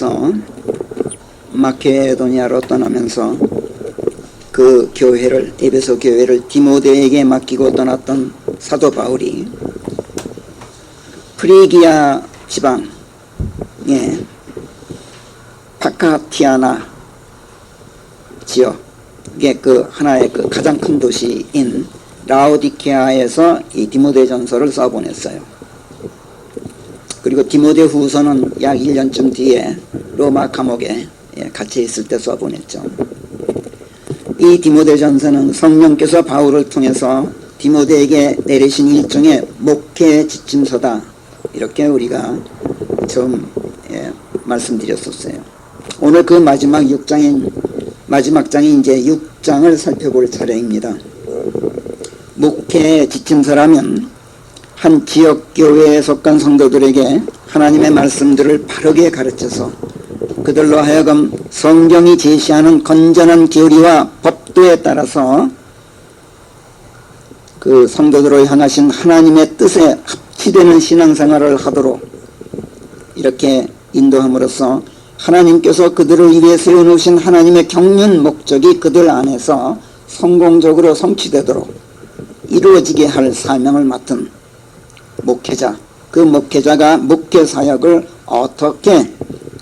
에베소에서 마케도니아로 떠나면서 그 교회를, 에베소 교회를 디모데에게 맡기고 떠났던 사도 바울이 프리기아 지방의 파카티아나 지역의 그 하나의 그 가장 큰 도시인 라오디케아에서 이 디모데 전서를 써보냈어요. 그리고 디모데 후서는 약 1년쯤 뒤에 로마 감옥에 갇혀 있을 때 써보냈죠. 이 디모데 전서는 성령께서 바울을 통해서 디모데에게 내리신 일종의 목회 지침서다, 이렇게 우리가 처음 말씀드렸었어요. 오늘 그 마지막 장인 이제 6장을 살펴볼 차례입니다. 목회 지침서라면 한 지역교회에 속한 성도들에게 하나님의 말씀들을 바르게 가르쳐서 그들로 하여금 성경이 제시하는 건전한 교리와 법도에 따라서 그 성도들을 향하신 하나님의 뜻에 합치되는 신앙생활을 하도록 이렇게 인도함으로써 하나님께서 그들을 위해 세워놓으신 하나님의 경륜 목적이 그들 안에서 성공적으로 성취되도록 이루어지게 할 사명을 맡은 목회자, 그 목회자가 목회 사역을 어떻게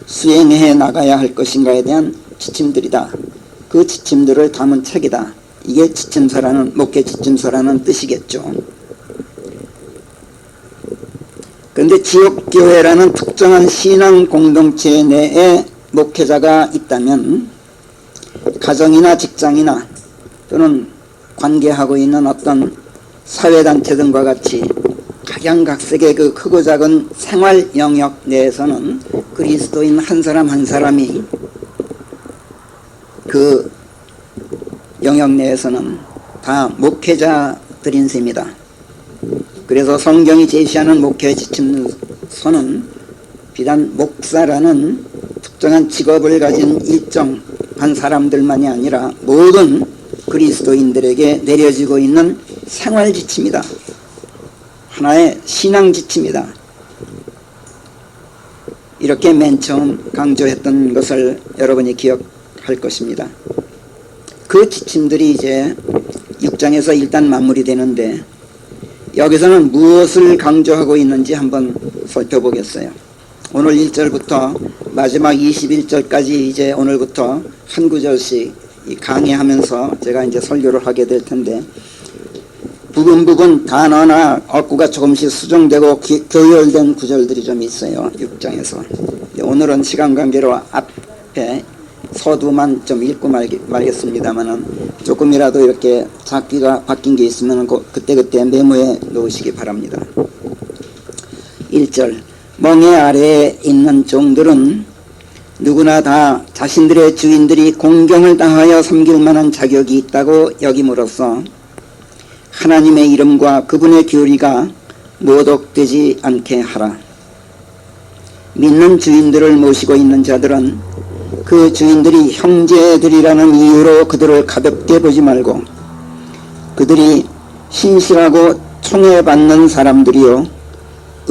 수행해 나가야 할 것인가에 대한 지침들이다. 그 지침들을 담은 책이다. 이게 지침서라는, 목회 지침서라는 뜻이겠죠. 그런데 지역교회라는 특정한 신앙 공동체 내에 목회자가 있다면 가정이나 직장이나 또는 관계하고 있는 어떤 사회단체 등과 같이 각양각색의 그 크고 작은 생활 영역 내에서는 그리스도인 한 사람 한 사람이 그 영역 내에서는 다 목회자들인 셈이다. 그래서 성경이 제시하는 목회 지침서는 비단 목사라는 특정한 직업을 가진 일정한 사람들만이 아니라 모든 그리스도인들에게 내려지고 있는 생활 지침이다. 하나의 신앙 지침이다. 이렇게 맨 처음 강조했던 것을 여러분이 기억할 것입니다. 그 지침들이 이제 6장에서 일단 마무리되는데 여기서는 무엇을 강조하고 있는지 한번 살펴보겠어요. 오늘 1절부터 마지막 21절까지 이제 오늘부터 한 구절씩 강의하면서 제가 이제 설교를 하게 될 텐데 부분 단어나 어구가 조금씩 수정되고 교열된 구절들이 좀 있어요. 6장에서. 오늘은 시간 관계로 앞에 서두만 좀 읽고 말겠습니다만은 조금이라도 이렇게 작기가 바뀐 게 있으면 그때그때 메모해 놓으시기 바랍니다. 1절 멍에 아래에 있는 종들은 누구나 다 자신들의 주인들이 공경을 다하여 섬길 만한 자격이 있다고 여김으로써 하나님의 이름과 그분의 교리가 모독되지 않게 하라. 믿는 주인들을 모시고 있는 자들은 그 주인들이 형제들이라는 이유로 그들을 가볍게 보지 말고 그들이 신실하고 총애받는 사람들이요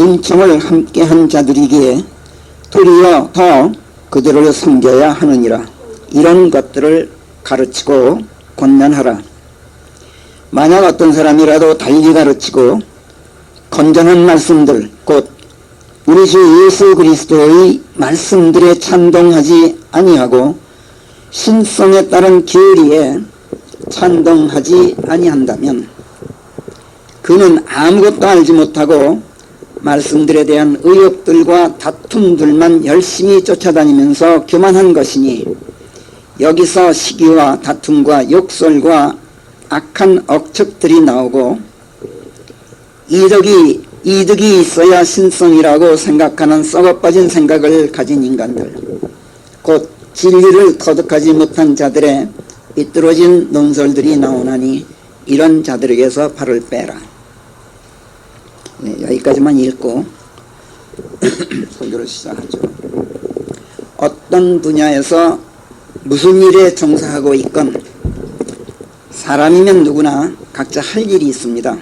은총을 함께한 자들이기에 도리어 더 그들을 섬겨야 하느니라. 이런 것들을 가르치고 권면하라. 만약 어떤 사람이라도 달리 가르치고 건전한 말씀들 곧 우리 주 예수 그리스도의 말씀들에 찬동하지 아니하고 신성에 따른 교리에 찬동하지 아니한다면 그는 아무것도 알지 못하고 말씀들에 대한 의혹들과 다툼들만 열심히 쫓아다니면서 교만한 것이니 여기서 시기와 다툼과 욕설과 악한 억측들이 나오고 이득이 있어야 신성이라고 생각하는 썩어빠진 생각을 가진 인간들 곧 진리를 터득하지 못한 자들의 삐뚤어진 논설들이 나오나니 이런 자들에게서 발을 빼라. 네, 여기까지만 읽고 설교를 시작하죠. 어떤 분야에서 무슨 일에 종사하고 있건 사람이면 누구나 각자 할 일이 있습니다.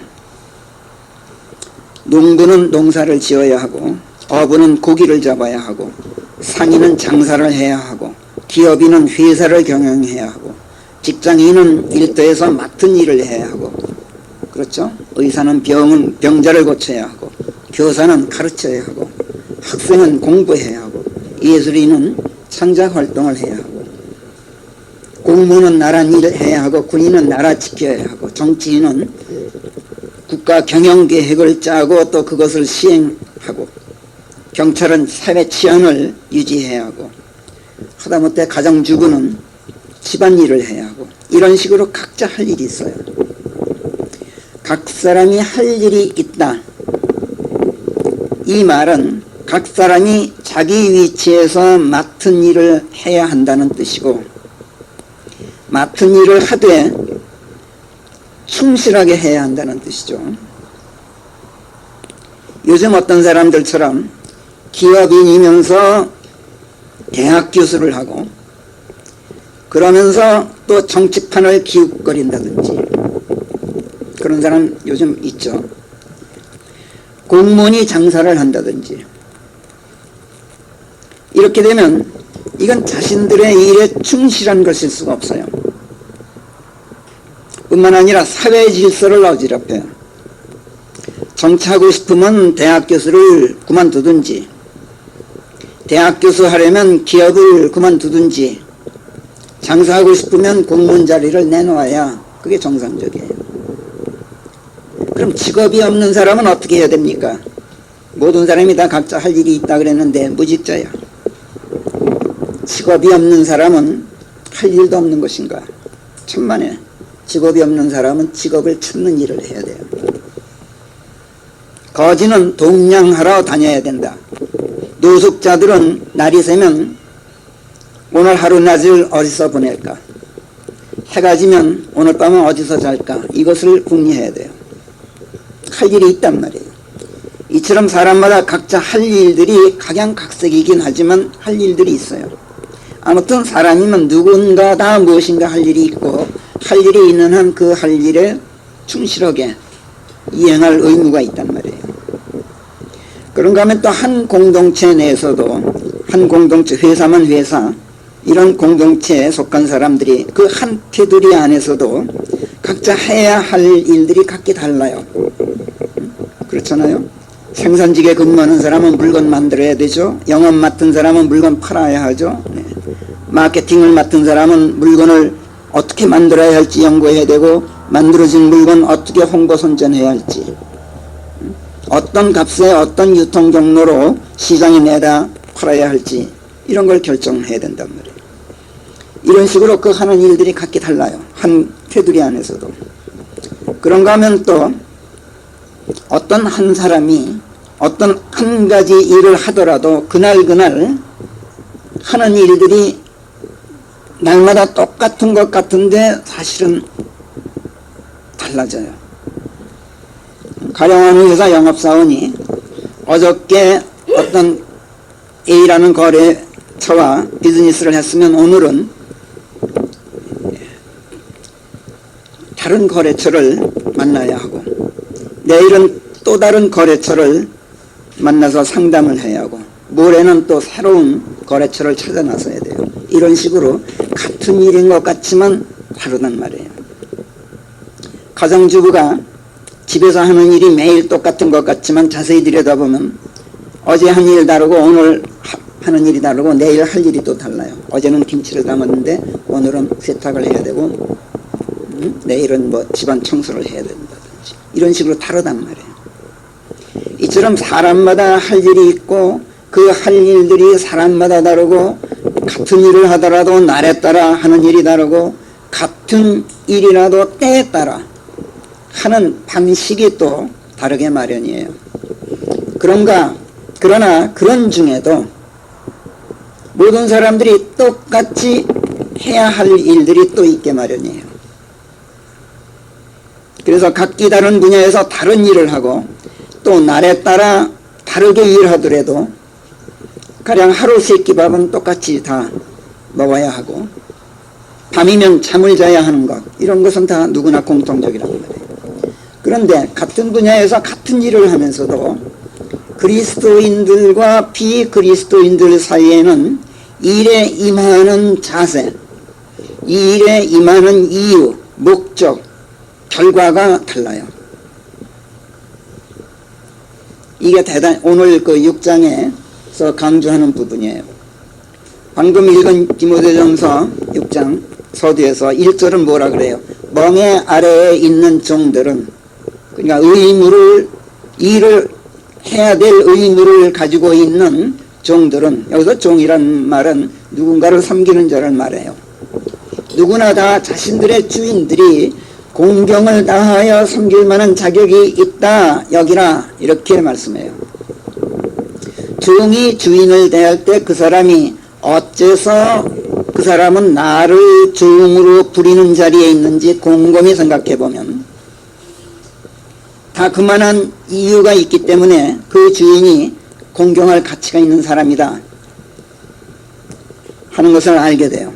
농부는 농사를 지어야 하고 어부는 고기를 잡아야 하고 상인은 장사를 해야 하고 기업인은 회사를 경영해야 하고 직장인은 일터에서 맡은 일을 해야 하고 그렇죠? 의사는 병자를 고쳐야 하고 교사는 가르쳐야 하고 학생은 공부해야 하고 예술인은 창작 활동을 해야 하고 공무원은 나라 일을 해야 하고 군인은 나라 지켜야 하고 정치인은 국가 경영 계획을 짜고 또 그것을 시행하고 경찰은 사회 치안을 유지해야 하고 하다못해 가정주부는 집안일을 해야 하고 이런 식으로 각자 할 일이 있어요. 각 사람이 할 일이 있다. 이 말은 각 사람이 자기 위치에서 맡은 일을 해야 한다는 뜻이고 맡은 일을 하되 충실하게 해야 한다는 뜻이죠. 요즘 어떤 사람들처럼 기업인이면서 대학 교수를 하고 그러면서 또 정치판을 기웃거린다든지 그런 사람 요즘 있죠. 공무원이 장사를 한다든지 이렇게 되면 이건 자신들의 일에 충실한 것일 수가 없어요. 뿐만 아니라 사회 질서를 어지럽혀요. 정치하고 싶으면 대학 교수를 그만두든지 대학 교수 하려면 기업을 그만두든지 장사하고 싶으면 공무원 자리를 내놓아야 그게 정상적이에요. 그럼 직업이 없는 사람은 어떻게 해야 됩니까? 모든 사람이 다 각자 할 일이 있다 그랬는데 무직자야. 직업이 없는 사람은 할 일도 없는 것인가? 천만에 직업이 없는 사람은 직업을 찾는 일을 해야 돼요. 거지는 동냥하러 다녀야 된다. 노숙자들은 날이 새면 오늘 하루낮을 어디서 보낼까? 해가 지면 오늘 밤은 어디서 잘까? 이것을 궁리해야 돼요. 할 일이 있단 말이에요. 이처럼 사람마다 각자 할 일들이 각양각색이긴 하지만 할 일들이 있어요. 아무튼 사람이면 누군가 다 무엇인가 할 일이 있고 할 일이 있는 한 그 할 일에 충실하게 이행할 의무가 있단 말이에요. 그런가 하면 또 한 공동체 내에서도 한 공동체, 회사면 회사, 이런 공동체에 속한 사람들이 그 한 테두리 안에서도 각자 해야 할 일들이 각기 달라요. 그렇잖아요. 생산직에 근무하는 사람은 물건 만들어야 되죠. 영업 맡은 사람은 물건 팔아야 하죠. 네. 마케팅을 맡은 사람은 물건을 어떻게 만들어야 할지 연구해야 되고 만들어진 물건 어떻게 홍보 선전해야 할지 어떤 값에 어떤 유통 경로로 시장에 내다 팔아야 할지 이런 걸 결정해야 된단 말이에요. 이런 식으로 그 하는 일들이 각기 달라요. 한 테두리 안에서도. 그런가 하면 또 어떤 한 사람이 어떤 한 가지 일을 하더라도 그날 하는 일들이 날마다 똑같은 것 같은데 사실은 달라져요. 가령 어느 회사 영업사원이 어저께 어떤 A라는 거래처와 비즈니스를 했으면 오늘은 다른 거래처를 만나야 하고 내일은 또 다른 거래처를 만나서 상담을 해야 하고 모레는 또 새로운 거래처를 찾아 나서야 돼요. 이런 식으로 같은 일인 것 같지만 다르단 말이에요. 가정주부가 집에서 하는 일이 매일 똑같은 것 같지만 자세히 들여다보면 어제 한 일 다르고 오늘 하는 일이 다르고 내일 할 일이 또 달라요. 어제는 김치를 담았는데 오늘은 세탁을 해야 되고 내일은 뭐 집안 청소를 해야 된다든지 이런 식으로 다르단 말이에요. 이처럼 사람마다 할 일이 있고 그 할 일들이 사람마다 다르고 같은 일을 하더라도 날에 따라 하는 일이 다르고 같은 일이라도 때에 따라 하는 방식이 또 다르게 마련이에요. 그러나 그런 중에도 모든 사람들이 똑같이 해야 할 일들이 또 있게 마련이에요. 그래서 각기 다른 분야에서 다른 일을 하고 또 날에 따라 다르게 일하더라도 가령 하루 세 끼 밥은 똑같이 다 먹어야 하고 밤이면 잠을 자야 하는 것 이런 것은 다 누구나 공통적이란 말이에요. 그런데 같은 분야에서 같은 일을 하면서도 그리스도인들과 비그리스도인들 사이에는 일에 임하는 자세, 이 일에 임하는 이유, 목적, 결과가 달라요. 이게 오늘 그 6장에서 강조하는 부분이에요. 방금 읽은 디모데전서 6장 서두에서 1절은 뭐라 그래요? 멍에 아래에 있는 종들은, 그러니까 일을 해야 될 의무를 가지고 있는 종들은, 여기서 종이란 말은 누군가를 섬기는 자를 말해요. 누구나 다 자신들의 주인들이 공경을 다하여 섬길 만한 자격이 있다 여기라, 이렇게 말씀해요. 종이 주인을 대할 때 그 사람이 어째서 그 사람은 나를 종으로 부리는 자리에 있는지 곰곰이 생각해 보면 다 그만한 이유가 있기 때문에 그 주인이 공경할 가치가 있는 사람이다 하는 것을 알게 돼요.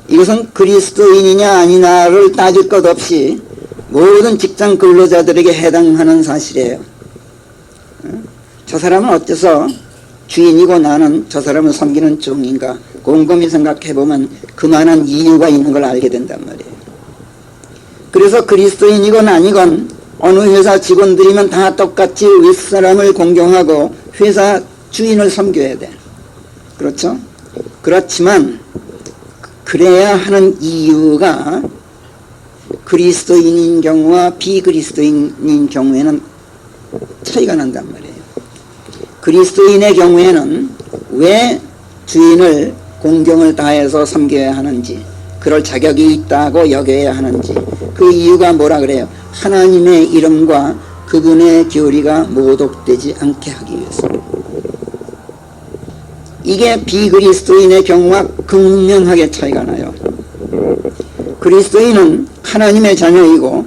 이것은 그리스도인이냐 아니냐를 따질 것 없이 모든 직장 근로자들에게 해당하는 사실이에요. 저 사람은 어째서 주인이고 나는 저 사람을 섬기는 종인가 곰곰이 생각해보면 그만한 이유가 있는 걸 알게 된단 말이에요. 그래서 그리스도인이건 아니건 어느 회사 직원들이면 다 똑같이 윗사람을 공경하고 회사 주인을 섬겨야 돼. 그렇죠? 그렇지만 그래야 하는 이유가 그리스도인인 경우와 비그리스도인인 경우에는 차이가 난단 말이에요. 그리스도인의 경우에는 왜 주인을 공경을 다해서 섬겨야 하는지, 그럴 자격이 있다고 여겨야 하는지, 그 이유가 뭐라 그래요? 하나님의 이름과 그분의 교리가 모독되지 않게 하기 위해서. 이게 비그리스도인의 경우와 극명하게 차이가 나요. 그리스도인은 하나님의 자녀이고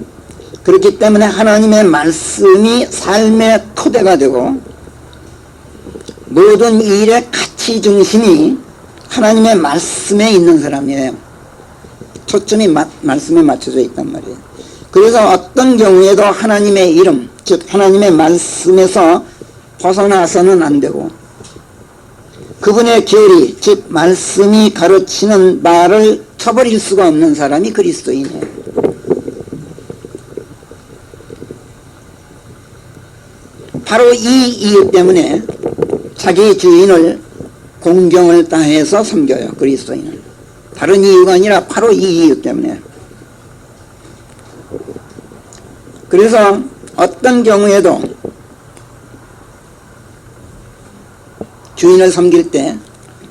그렇기 때문에 하나님의 말씀이 삶의 토대가 되고 모든 일의 가치 중심이 하나님의 말씀에 있는 사람이에요. 초점이 말씀에 맞춰져 있단 말이에요. 그래서 어떤 경우에도 하나님의 이름, 즉 하나님의 말씀에서 벗어나서는 안 되고 그분의 교리, 즉 말씀이 가르치는 말을 쳐버릴 수가 없는 사람이 그리스도인이에요. 바로 이 이유 때문에 자기 주인을 공경을 다해서 섬겨요. 그리스도인은. 다른 이유가 아니라 바로 이 이유 때문에. 그래서 어떤 경우에도 주인을 섬길 때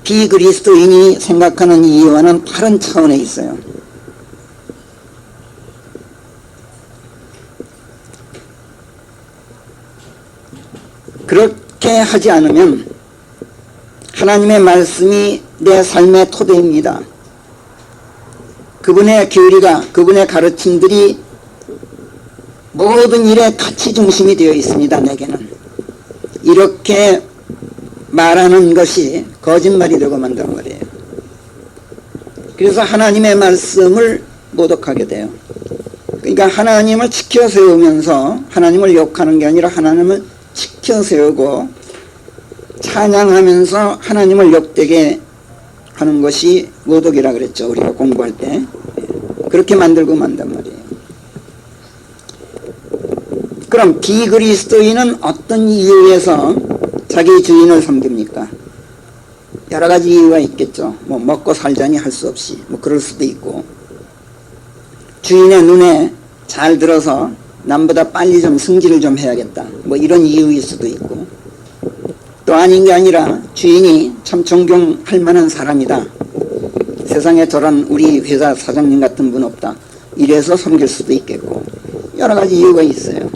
비그리스도인이 생각하는 이유와는 다른 차원에 있어요. 그렇게 하지 않으면 하나님의 말씀이 내 삶의 토대입니다. 그분의 교리가, 그분의 가르침들이 모든 일의 가치 중심이 되어 있습니다. 내게는. 이렇게 말하는 것이 거짓말이 되고 만단 말이에요. 그래서 하나님의 말씀을 모독하게 돼요. 그러니까 하나님을 지켜 세우면서 하나님을 욕하는 게 아니라 하나님을 지켜 세우고 찬양하면서 하나님을 욕되게 하는 것이 모독이라 그랬죠. 우리가 공부할 때. 그렇게 만들고 만단 말이에요. 그럼 비그리스도인은 어떤 이유에서 자기 주인을 섬깁니까? 여러 가지 이유가 있겠죠. 뭐 먹고 살자니 할 수 없이 뭐 그럴 수도 있고, 주인의 눈에 잘 들어서 남보다 빨리 좀 승진을 좀 해야겠다 뭐 이런 이유일 수도 있고, 또 아닌 게 아니라 주인이 참 존경할 만한 사람이다, 세상에 저런 우리 회사 사장님 같은 분 없다, 이래서 섬길 수도 있겠고, 여러 가지 이유가 있어요.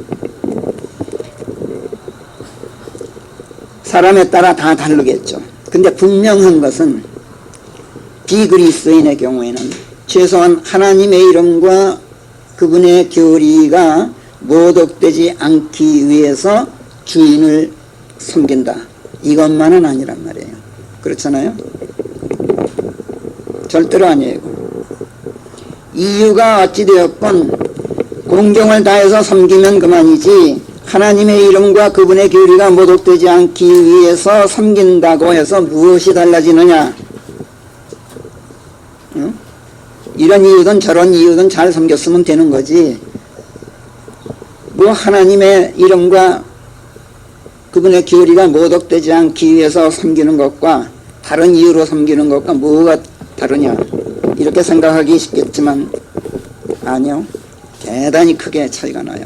사람에 따라 다 다르겠죠. 근데 분명한 것은 비그리스도인의 경우에는 최소한 하나님의 이름과 그분의 교리가 모독되지 않기 위해서 주인을 섬긴다, 이것만은 아니란 말이에요. 그렇잖아요? 절대로 아니에요. 이유가 어찌되었건 공경을 다해서 섬기면 그만이지 하나님의 이름과 그분의 교리가 모독되지 않기 위해서 섬긴다고 해서 무엇이 달라지느냐? 이런 이유든 저런 이유든 잘 섬겼으면 되는 거지. 뭐 하나님의 이름과 그분의 교리가 모독되지 않기 위해서 섬기는 것과 다른 이유로 섬기는 것과 뭐가 다르냐? 이렇게 생각하기 쉽겠지만 아니요. 대단히 크게 차이가 나요.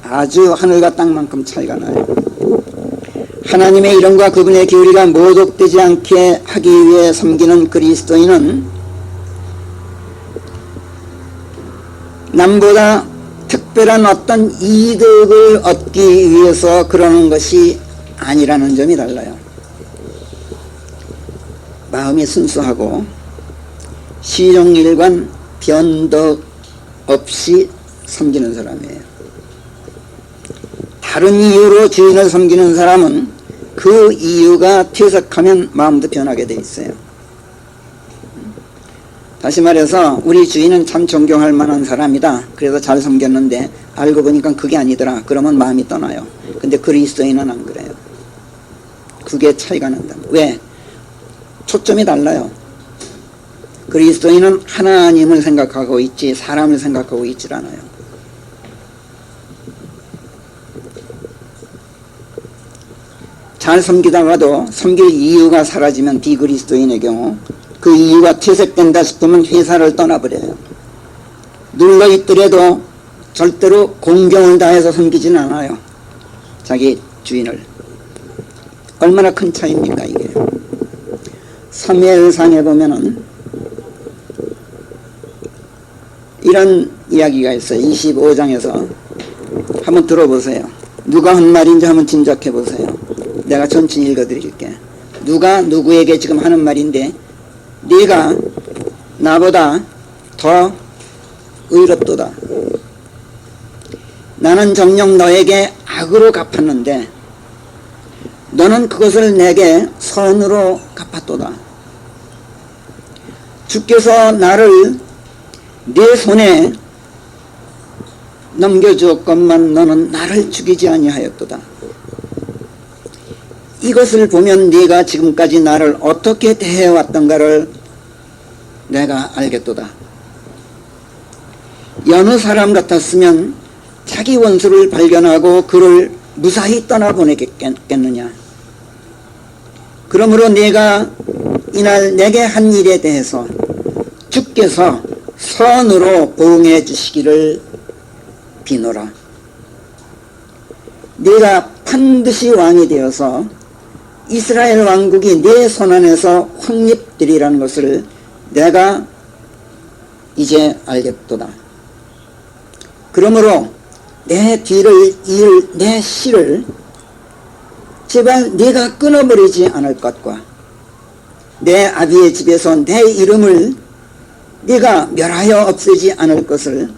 아주 하늘과 땅만큼 차이가 나요. 하나님의 이름과 그분의 교리가 모독되지 않게 하기 위해 섬기는 그리스도인은 남보다 특별한 어떤 이득을 얻기 위해서 그러는 것이 아니라는 점이 달라요. 마음이 순수하고 시종일관 변덕 없이 섬기는 사람이에요. 다른 이유로 주인을 섬기는 사람은 그 이유가 퇴색하면 마음도 변하게 돼 있어요. 다시 말해서 우리 주인은 참 존경할 만한 사람이다. 그래서 잘 섬겼는데 알고 보니까 그게 아니더라. 그러면 마음이 떠나요. 근데 그리스도인은 안 그래요. 그게 차이가 난다. 왜? 초점이 달라요. 그리스도인은 하나님을 생각하고 있지 사람을 생각하고 있질 않아요. 잘 섬기다가도 섬길 이유가 사라지면 비그리스도인의 경우 그 이유가 퇴색된다 싶으면 회사를 떠나버려요. 눌러있더라도 절대로 공경을 다해서 섬기지는 않아요. 자기 주인을. 얼마나 큰 차이입니까 이게. 사무엘상에 보면은 이런 이야기가 있어요. 25장에서 한번 들어보세요. 누가 한 말인지 한번 짐작해 보세요. 내가 천천히 읽어드릴게. 누가 누구에게 지금 하는 말인데 네가 나보다 더 의롭도다. 나는 정녕 너에게 악으로 갚았는데 너는 그것을 내게 선으로 갚았도다. 주께서 나를 네 손에 넘겨주었건만 너는 나를 죽이지 아니하였도다. 이것을 보면 네가 지금까지 나를 어떻게 대해왔던가를 내가 알겠도다. 여느 사람 같았으면 자기 원수를 발견하고 그를 무사히 떠나보내겠느냐. 그러므로 네가 이날 내게 한 일에 대해서 주께서 선으로 보응해 주시기를 비노라. 네가 반드시 왕이 되어서 이스라엘 왕국이 네 손안에서 확립되리라는 것을 내가 이제 알겠도다. 그러므로 내 뒤를 이을 내 씨를 제발 네가 끊어버리지 않을 것과 내 아비의 집에서 내 이름을 네가 멸하여 없애지 않을 것을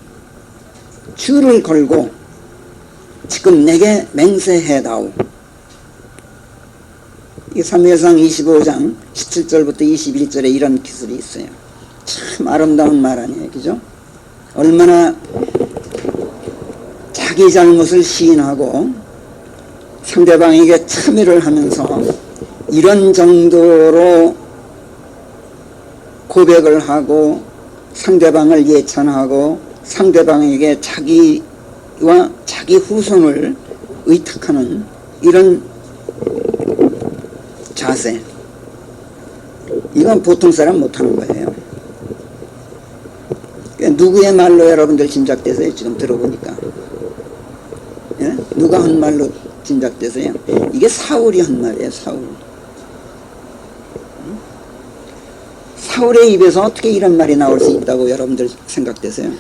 주를 걸고 지금 내게 맹세해다오. 이 사무엘상 25장 17절부터 21절에 이런 기술이 있어요. 참 아름다운 말 아니에요. 그죠? 얼마나 자기 잘못을 시인하고 상대방에게 참여를 하면서 이런 정도로 고백을 하고 상대방을 예찬하고 상대방에게 자기와 자기 후손을 의탁하는 이런 자세, 이건 보통 사람 못하는 거예요. 누구의 말로 여러분들 짐작되세요? 지금 들어보니까. 예? 누가 한 말로 짐작되세요? 이게 사울이 한 말이에요. 사울의 입에서 어떻게 이런 말이 나올 수 있다고 여러분들 생각되세요?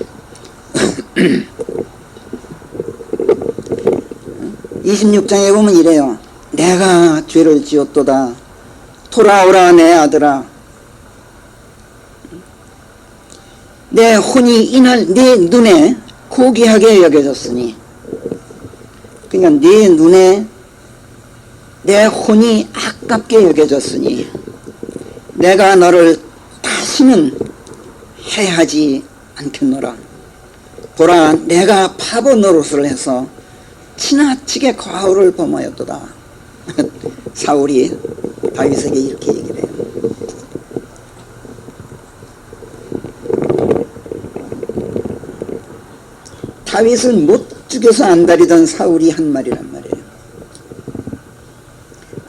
26장에 보면 이래요. 내가 죄를 지었도다. 돌아오라 내 아들아. 내 혼이 이날 네 눈에 고귀하게 여겨졌으니, 그러니까 네 눈에 내 혼이 아깝게 여겨졌으니 내가 너를 다시는 해하지 않겠노라. 보라, 내가 파보 노릇을 해서 지나치게 과오를 범하였도다. 사울이 다윗에게 이렇게 얘기를 해요. 다윗을 못 죽여서 안달이던 사울이 한 말이란 말이에요.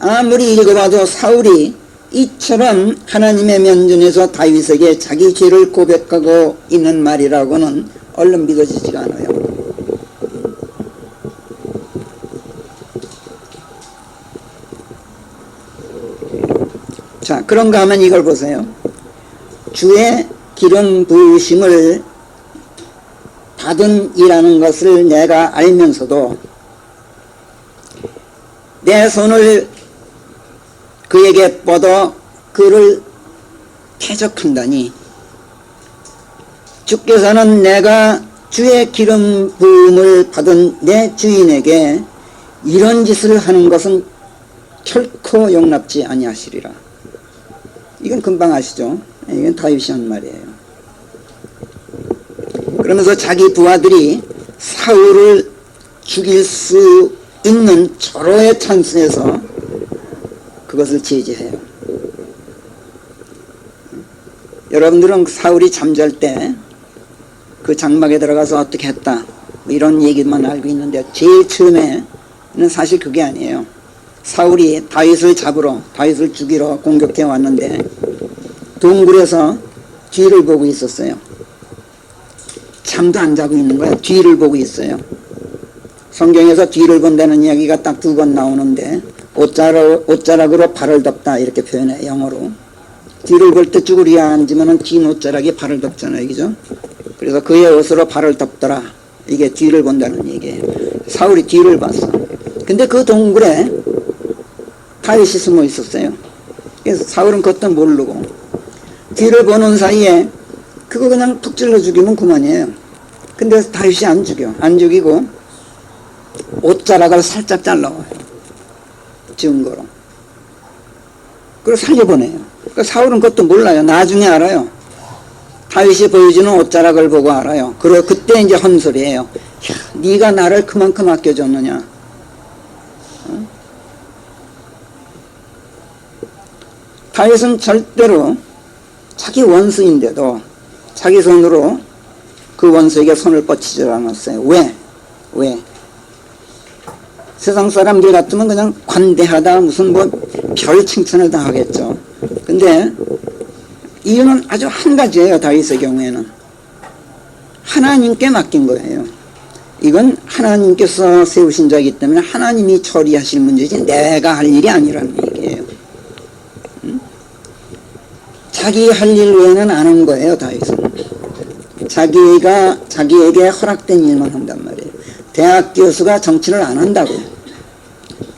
아무리 읽어봐도 사울이 이처럼 하나님의 면전에서 다윗에게 자기 죄를 고백하고 있는 말이라고는 얼른 믿어지지가 않아요. 자, 그런가 하면 이걸 보세요. 주의 기름 부으심을 받은 이라는 것을 내가 알면서도 내 손을 그에게 뻗어 그를 퇴적한다니, 주께서는 내가 주의 기름 부음을 받은 내 주인에게 이런 짓을 하는 것은 결코 용납지 아니하시리라. 이건 금방 아시죠? 이건 다윗이 한 말이에요. 그러면서 자기 부하들이 사울을 죽일 수 있는 절호의 찬스에서 그것을 제지해요. 여러분들은 사울이 잠잘 때 그 장막에 들어가서 어떻게 했다 이런 얘기만 알고 있는데, 제일 처음에는 사실 그게 아니에요. 사울이 다윗을 잡으러, 다윗을 죽이러 공격해 왔는데 동굴에서 뒤를 보고 있었어요. 잠도 안 자고 있는 거야. 뒤를 보고 있어요. 성경에서 뒤를 본다는 이야기가 딱 2번 나오는데 옷자락으로 발을 덮다 이렇게 표현해요. 영어로. 뒤를 볼 때 쭈그리에 앉으면 긴 옷자락이 발을 덮잖아요. 그죠? 그래서 그의 옷으로 발을 덮더라. 이게 뒤를 본다는 얘기예요. 사울이 뒤를 봤어. 근데 그 동굴에 다윗이 숨어 있었어요. 그래서 사울은 그것도 모르고 뒤를 보는 사이에 그거 그냥 툭 찔러 죽이면 그만이에요. 근데 다윗이 안 죽여. 안 죽이고 옷자락을 살짝 잘라와요. 증거로. 그리고 살려보내요. 그러니까 사울은 그것도 몰라요. 나중에 알아요. 다윗이 보여주는 옷자락을 보고 알아요. 그리고 그때 이제 헛소리예요. 야, 네가 나를 그만큼 아껴줬느냐. 다윗은 절대로 자기 원수인데도 자기 손으로 그 원수에게 손을 뻗치지 않았어요. 왜? 세상 사람들 같으면 그냥 관대하다 무슨 뭐 별 칭찬을 다 하겠죠. 근데 이유는 아주 한 가지예요. 다윗의 경우에는 하나님께 맡긴 거예요. 이건 하나님께서 세우신 자이기 때문에 하나님이 처리하실 문제지 내가 할 일이 아니라는 얘기예요. 자기 할 일 외에는 안 한 거예요. 다윗은 자기에게 허락된 일만 한단 말이에요. 대학 교수가 정치를 안 한다고요.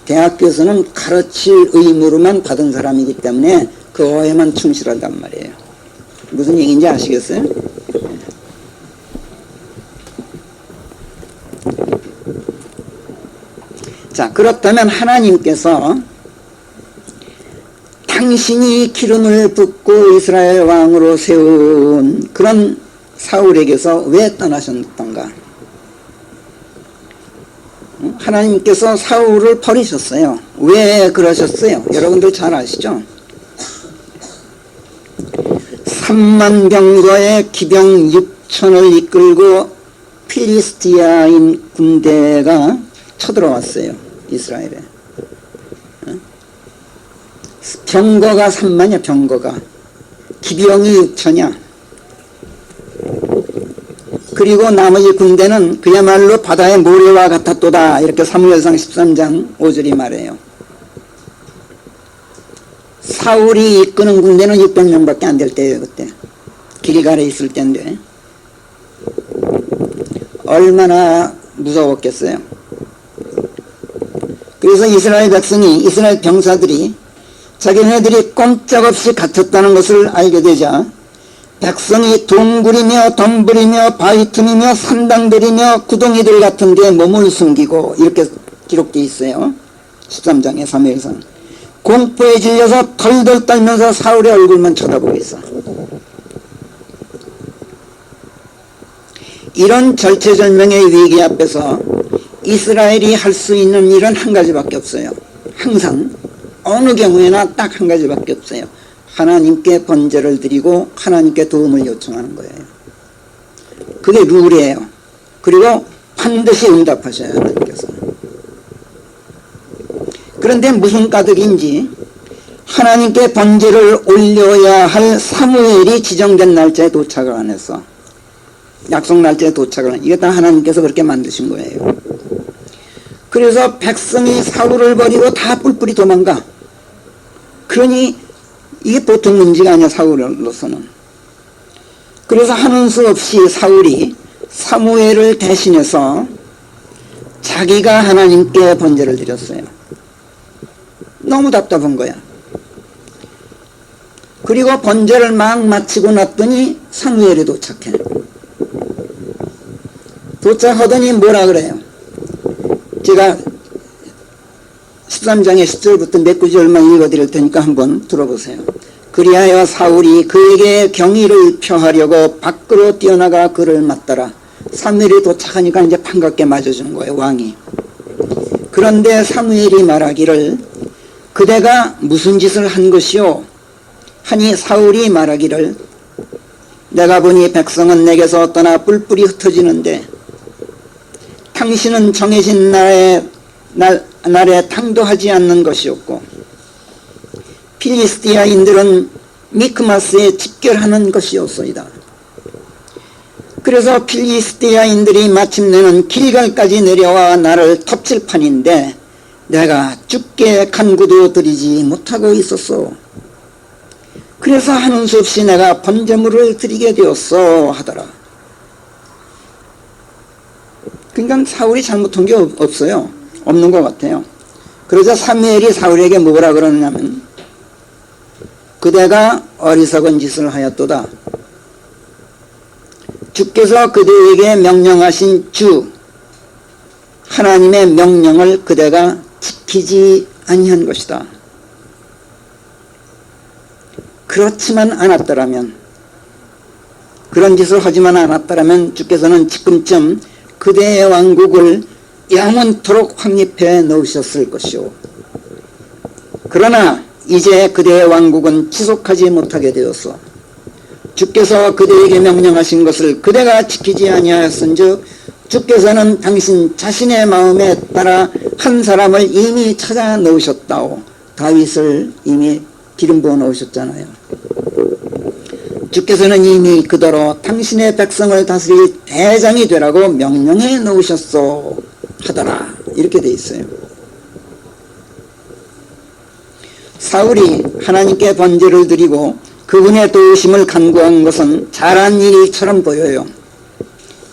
대학 교수는 가르칠 의무로만 받은 사람이기 때문에 그거에만 충실하단 말이에요. 무슨 얘기인지 아시겠어요? 자, 그렇다면 하나님께서 당신이 기름을 붓고 이스라엘 왕으로 세운 그런 사울에게서 왜 떠나셨던가? 하나님께서 사울을 버리셨어요. 왜 그러셨어요? 여러분들 잘 아시죠? 3만 병거의 기병 6천을 이끌고 필리스티아인 군대가 쳐들어왔어요. 이스라엘에. 병거가 3만이야. 병거가. 기병이 6천이야. 그리고 나머지 군대는 그야말로 바다의 모래와 같았도다. 이렇게 사무엘상 13장 5절이 말해요. 사울이 이끄는 군대는 600명밖에 안 될 때예요. 그때 길갈에 있을 때인데 얼마나 무서웠겠어요. 그래서 이스라엘 백성이, 이스라엘 병사들이 자기네들이 꼼짝없이 갇혔다는 것을 알게 되자 백성이 동굴이며 덤불이며 바위 틈이며 산당들이며 구덩이들 같은 데 몸을 숨기고, 이렇게 기록되어 있어요. 13장의 사무엘상. 공포에 질려서 덜덜 떨면서 사울의 얼굴만 쳐다보고 있어. 이런 절체절명의 위기 앞에서 이스라엘이 할 수 있는 일은 한 가지밖에 없어요. 항상 어느 경우에나 딱 한 가지밖에 없어요. 하나님께 번제를 드리고 하나님께 도움을 요청하는 거예요. 그게 룰이에요. 그리고 반드시 응답하셔야 하나님께서. 그런데 무슨 까닭인지 하나님께 번제를 올려야 할 사무엘이 지정된 날짜에 도착을 안 했어. 약속 날짜에 도착을 안 했어. 이게 다 하나님께서 그렇게 만드신 거예요. 그래서 백성이 사울을 버리고 다 뿔뿔이 도망가. 그러니 이게 보통 문제가 아니야, 사울로서는. 그래서 하는 수 없이 사울이 사무엘을 대신해서 자기가 하나님께 번제를 드렸어요. 너무 답답한 거야. 그리고 번제를 막 마치고 났더니 사무엘이 도착해. 도착하더니 뭐라 그래요? 제가 13장의 10절부터 몇 구절만 읽어드릴 테니까 한번 들어보세요. 그리하여 사울이 그에게 경의를 표하려고 밖으로 뛰어나가 그를 맞더라. 사무엘이 도착하니까 이제 반갑게 맞아주는 거예요, 왕이. 그런데 사무엘이 말하기를 그대가 무슨 짓을 한 것이요? 하니 사울이 말하기를 내가 보니 백성은 내게서 떠나 뿔뿔이 흩어지는데 당신은 정해진 날에 당도하지 않는 것이었고 필리스티아인들은 미크마스에 집결하는 것이었소이다. 그래서 필리스티아인들이 마침내는 길갈까지 내려와 나를 덮칠 판인데 내가 죽게 간구도 드리지 못하고 있었소. 그래서 하는 수 없이 내가 번제물을 드리게 되었어 하더라. 그러니까 사울이 잘못한 게 없어요. 없는 것 같아요. 그러자 사무엘이 사울에게 뭐라 그러냐면 그대가 어리석은 짓을 하였도다. 주께서 그대에게 명령하신 주 하나님의 명령을 그대가 지키지 아니한 것이다. 그렇지만 않았더라면, 그런 짓을 하지만 않았더라면 주께서는 지금쯤 그대의 왕국을 영원토록 확립해 놓으셨을 것이오. 그러나 이제 그대의 왕국은 지속하지 못하게 되었어. 주께서 그대에게 명령하신 것을 그대가 지키지 아니하였은즉 주께서는 당신 자신의 마음에 따라 한 사람을 이미 찾아 놓으셨다오. 다윗을 이미 기름 부어 놓으셨잖아요. 주께서는 이미 그대로 당신의 백성을 다스릴 대장이 되라고 명령해 놓으셨소 하더라. 이렇게 돼 있어요. 사울이 하나님께 번제를 드리고 그분의 도우심을 간구한 것은 잘한 일처럼 보여요.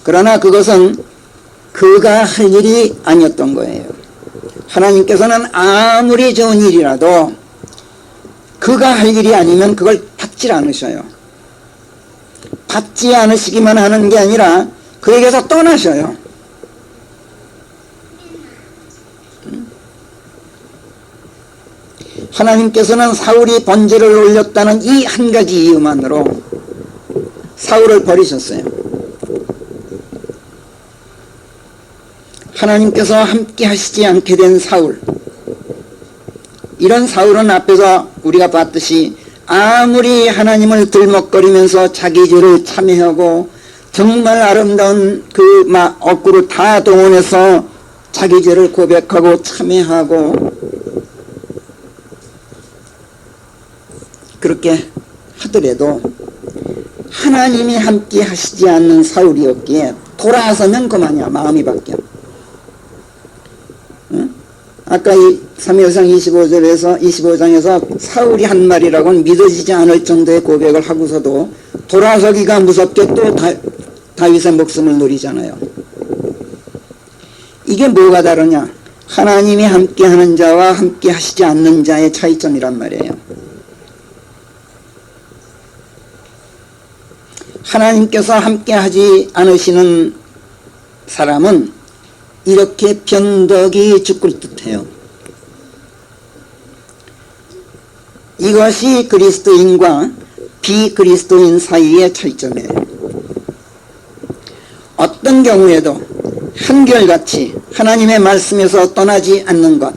그러나 그것은 그가 할 일이 아니었던 거예요. 하나님께서는 아무리 좋은 일이라도 그가 할 일이 아니면 그걸 받지 않으셔요. 받지 않으시기만 하는 게 아니라 그에게서 떠나셔요. 하나님께서는 사울이 번제를 올렸다는 이 한 가지 이유만으로 사울을 버리셨어요. 하나님께서 함께 하시지 않게 된 사울, 이런 사울은 앞에서 우리가 봤듯이 아무리 하나님을 들먹거리면서 자기 죄를 참회하고 정말 아름다운 그 억구를 다 동원해서 자기 죄를 고백하고 참회하고 그렇게 하더라도 하나님이 함께 하시지 않는 사울이었기에 돌아서면 그만이야. 마음이 바뀌어. 응? 아까 이 사무엘상 25장에서 사울이 한 말이라고는 믿어지지 않을 정도의 고백을 하고서도 돌아서기가 무섭게 또 다윗의 목숨을 노리잖아요. 이게 뭐가 다르냐? 하나님이 함께하는 자와 함께 하시지 않는 자의 차이점이란 말이에요. 하나님께서 함께하지 않으시는 사람은 이렇게 변덕이 죽을 듯해요. 이것이 그리스도인과 비그리스도인 사이의 차이점이에요. 어떤 경우에도 한결같이 하나님의 말씀에서 떠나지 않는 것,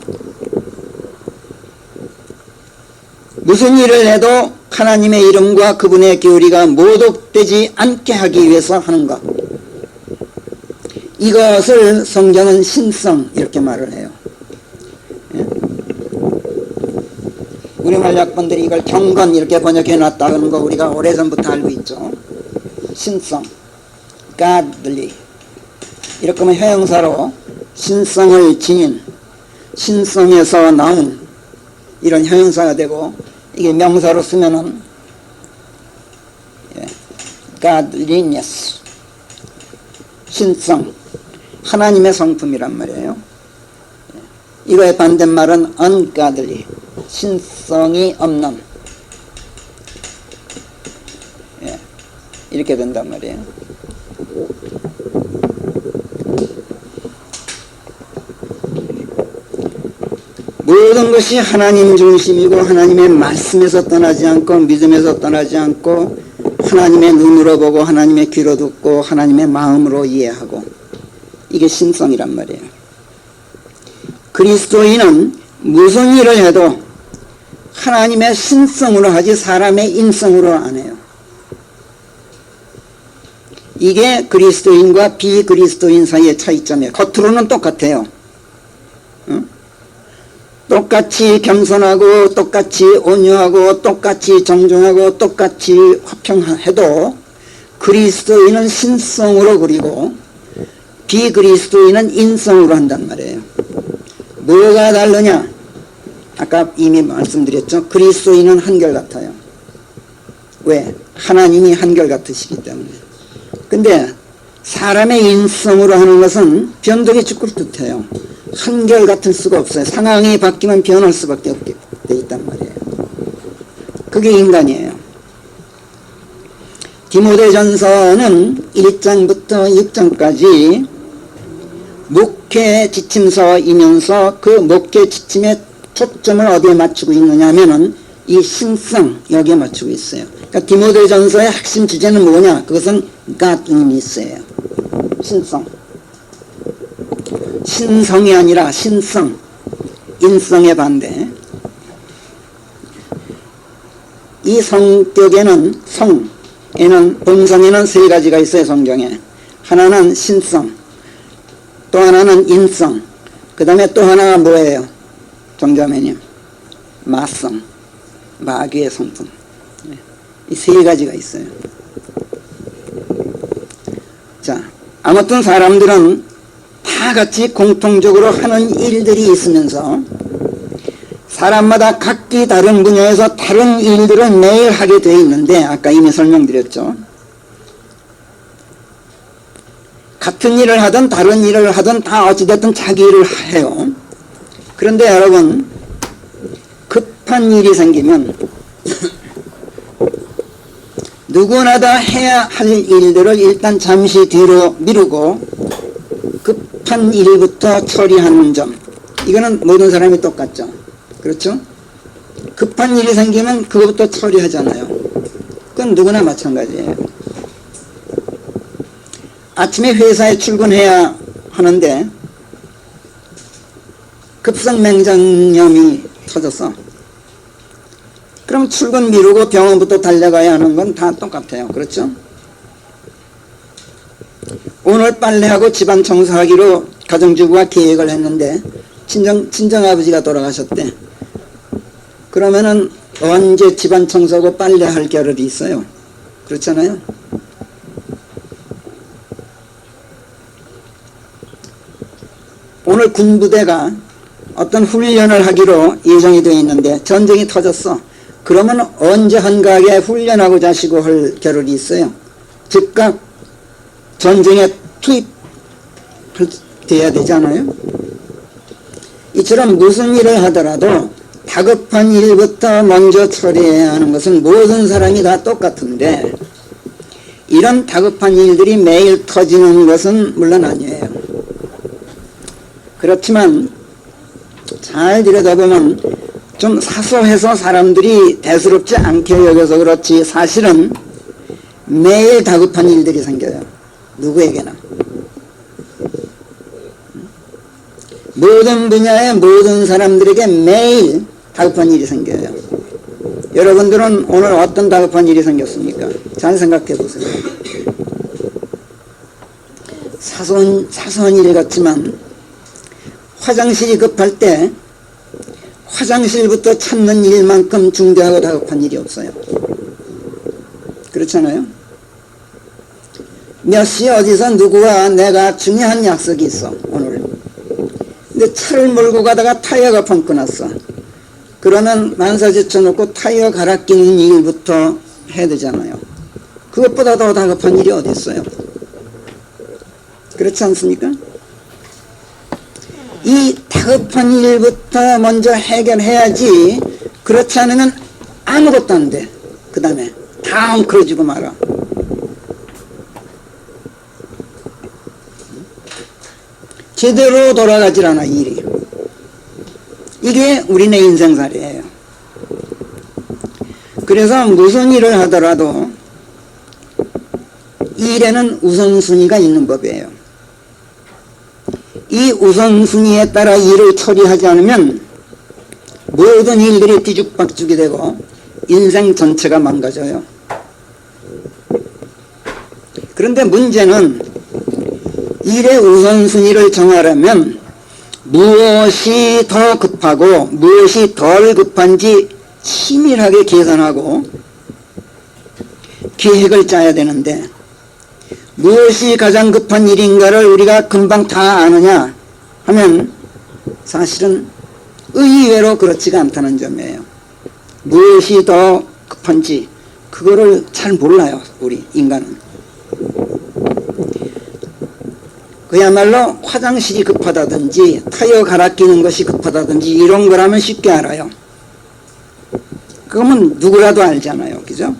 무슨 일을 해도 하나님의 이름과 그분의 교리가 모독되지 않게 하기 위해서 하는 것, 이것을 성경은 신성 이렇게 말을 해요. 우리말 약본들이 이걸 경건 이렇게 번역해 놨다는 거 우리가 오래전부터 알고 있죠. 신성, godly 이렇게 하면 형용사로 신성을 지닌, 신성에서 나온 이런 형용사가 되고, 이게 명사로 쓰면은 godliness, 신성, 하나님의 성품이란 말이에요. 이거의 반대말은 ungodly, 신성이 없는, 이렇게 된단 말이에요. 모든 것이 하나님 중심이고 하나님의 말씀에서 떠나지 않고 믿음에서 떠나지 않고 하나님의 눈으로 보고 하나님의 귀로 듣고 하나님의 마음으로 이해하고, 이게 신성이란 말이에요. 그리스도인은 무슨 일을 해도 하나님의 신성으로 하지 사람의 인성으로 안 해요. 이게 그리스도인과 비그리스도인 사이의 차이점이에요. 겉으로는 똑같아요. 똑같이 겸손하고 똑같이 온유하고 똑같이 정중하고 똑같이 화평해도 그리스도인은 신성으로 그리고 비그리스도인은 인성으로 한단 말이에요. 뭐가 다르냐? 아까 이미 말씀드렸죠. 그리스도인은 한결같아요. 왜? 하나님이 한결같으시기 때문에. 근데 사람의 인성으로 하는 것은 변덕이 죽을 듯해요. 한결같을 수가 없어요. 상황이 바뀌면 변할 수밖에 없게 돼 있단 말이에요. 그게 인간이에요. 디모데전서는 1장부터 6장까지 목회 지침서이면서 그 목회 지침의 초점을 어디에 맞추고 있느냐 하면은 이 신성, 여기에 맞추고 있어요. 그러니까 디모데전서의 핵심 주제는 뭐냐? 그것은 godliness예요. 신성. 신성이 아니라 신성, 인성의 반대. 이 성격에는, 본성에는 세 가지가 있어요. 성경에. 하나는 신성, 또 하나는 인성, 그 다음에 또 하나가 뭐예요? 정자매님, 마성, 마귀의 성품. 이 세 가지가 있어요. 자, 아무튼 사람들은 다 같이 공통적으로 하는 일들이 있으면서 사람마다 각기 다른 분야에서 다른 일들을 매일 하게 되어 있는데, 아까 이미 설명드렸죠. 같은 일을 하든 다른 일을 하든 다 어찌됐든 자기 일을 해요. 그런데 여러분, 급한 일이 생기면 누구나 다 해야 할 일들을 일단 잠시 뒤로 미루고 급한 일부터 처리하는 점, 이거는 모든 사람이 똑같죠. 그렇죠? 급한 일이 생기면 그것부터 처리하잖아요. 그건 누구나 마찬가지예요. 아침에 회사에 출근해야 하는데 급성맹장염이 터졌어. 그럼 출근 미루고 병원부터 달려가야 하는 건 다 똑같아요. 그렇죠? 오늘 빨래하고 집안 청소하기로 가정주부가 계획을 했는데 친정아버지가 돌아가셨대. 그러면은 언제 집안 청소하고 빨래할 겨를이 있어요? 그렇잖아요? 오늘 군부대가 어떤 훈련을 하기로 예정이 되어 있는데 전쟁이 터졌어. 그러면 언제 한가하게 훈련하고 자시고 할 겨를이 있어요? 즉각 전쟁에 투입돼야 되지 않아요? 이처럼 무슨 일을 하더라도 다급한 일부터 먼저 처리해야 하는 것은 모든 사람이 다 똑같은데, 이런 다급한 일들이 매일 터지는 것은 물론 아니에요. 그렇지만 잘 들여다보면 좀 사소해서 사람들이 대수롭지 않게 여겨서 그렇지 사실은 매일 다급한 일들이 생겨요. 누구에게나. 모든 분야의 모든 사람들에게 매일 다급한 일이 생겨요. 여러분들은 오늘 어떤 다급한 일이 생겼습니까? 잘 생각해 보세요. 사소한 일 같지만 화장실이 급할 때 화장실부터 찾는 일만큼 중대하고 다급한 일이 없어요. 그렇잖아요? 몇 시 어디서 누구와 내가 중요한 약속이 있어 오늘. 근데 차를 몰고 가다가 타이어가 펑크 났어. 그러면 만사 제쳐놓고 타이어 갈아 끼는 일부터 해야 되잖아요. 그것보다 더 다급한 일이 어디 있어요? 그렇지 않습니까? 이 다급한 일부터 먼저 해결해야지. 그렇지 않으면 아무것도 안 돼. 그 다음에 다 엉클어지고 말아. 제대로 돌아가질 않아 일이. 이게 우리네 인생살이에요. 그래서 무슨 일을 하더라도 일에는 우선순위가 있는 법이에요. 이 우선순위에 따라 일을 처리하지 않으면 모든 일들이 뒤죽박죽이 되고 인생 전체가 망가져요. 그런데 문제는 일의 우선순위를 정하려면 무엇이 더 급하고 무엇이 덜 급한지 치밀하게 계산하고 계획을 짜야 되는데, 무엇이 가장 급한 일인가를 우리가 금방 다 아느냐 하면 사실은 의외로 그렇지가 않다는 점이에요. 무엇이 더 급한지 그거를 잘 몰라요, 우리 인간은. 그야말로 화장실이 급하다든지 타이어 갈아 끼는 것이 급하다든지 이런 거라면 쉽게 알아요. 그러면 누구라도 알잖아요. 그죠?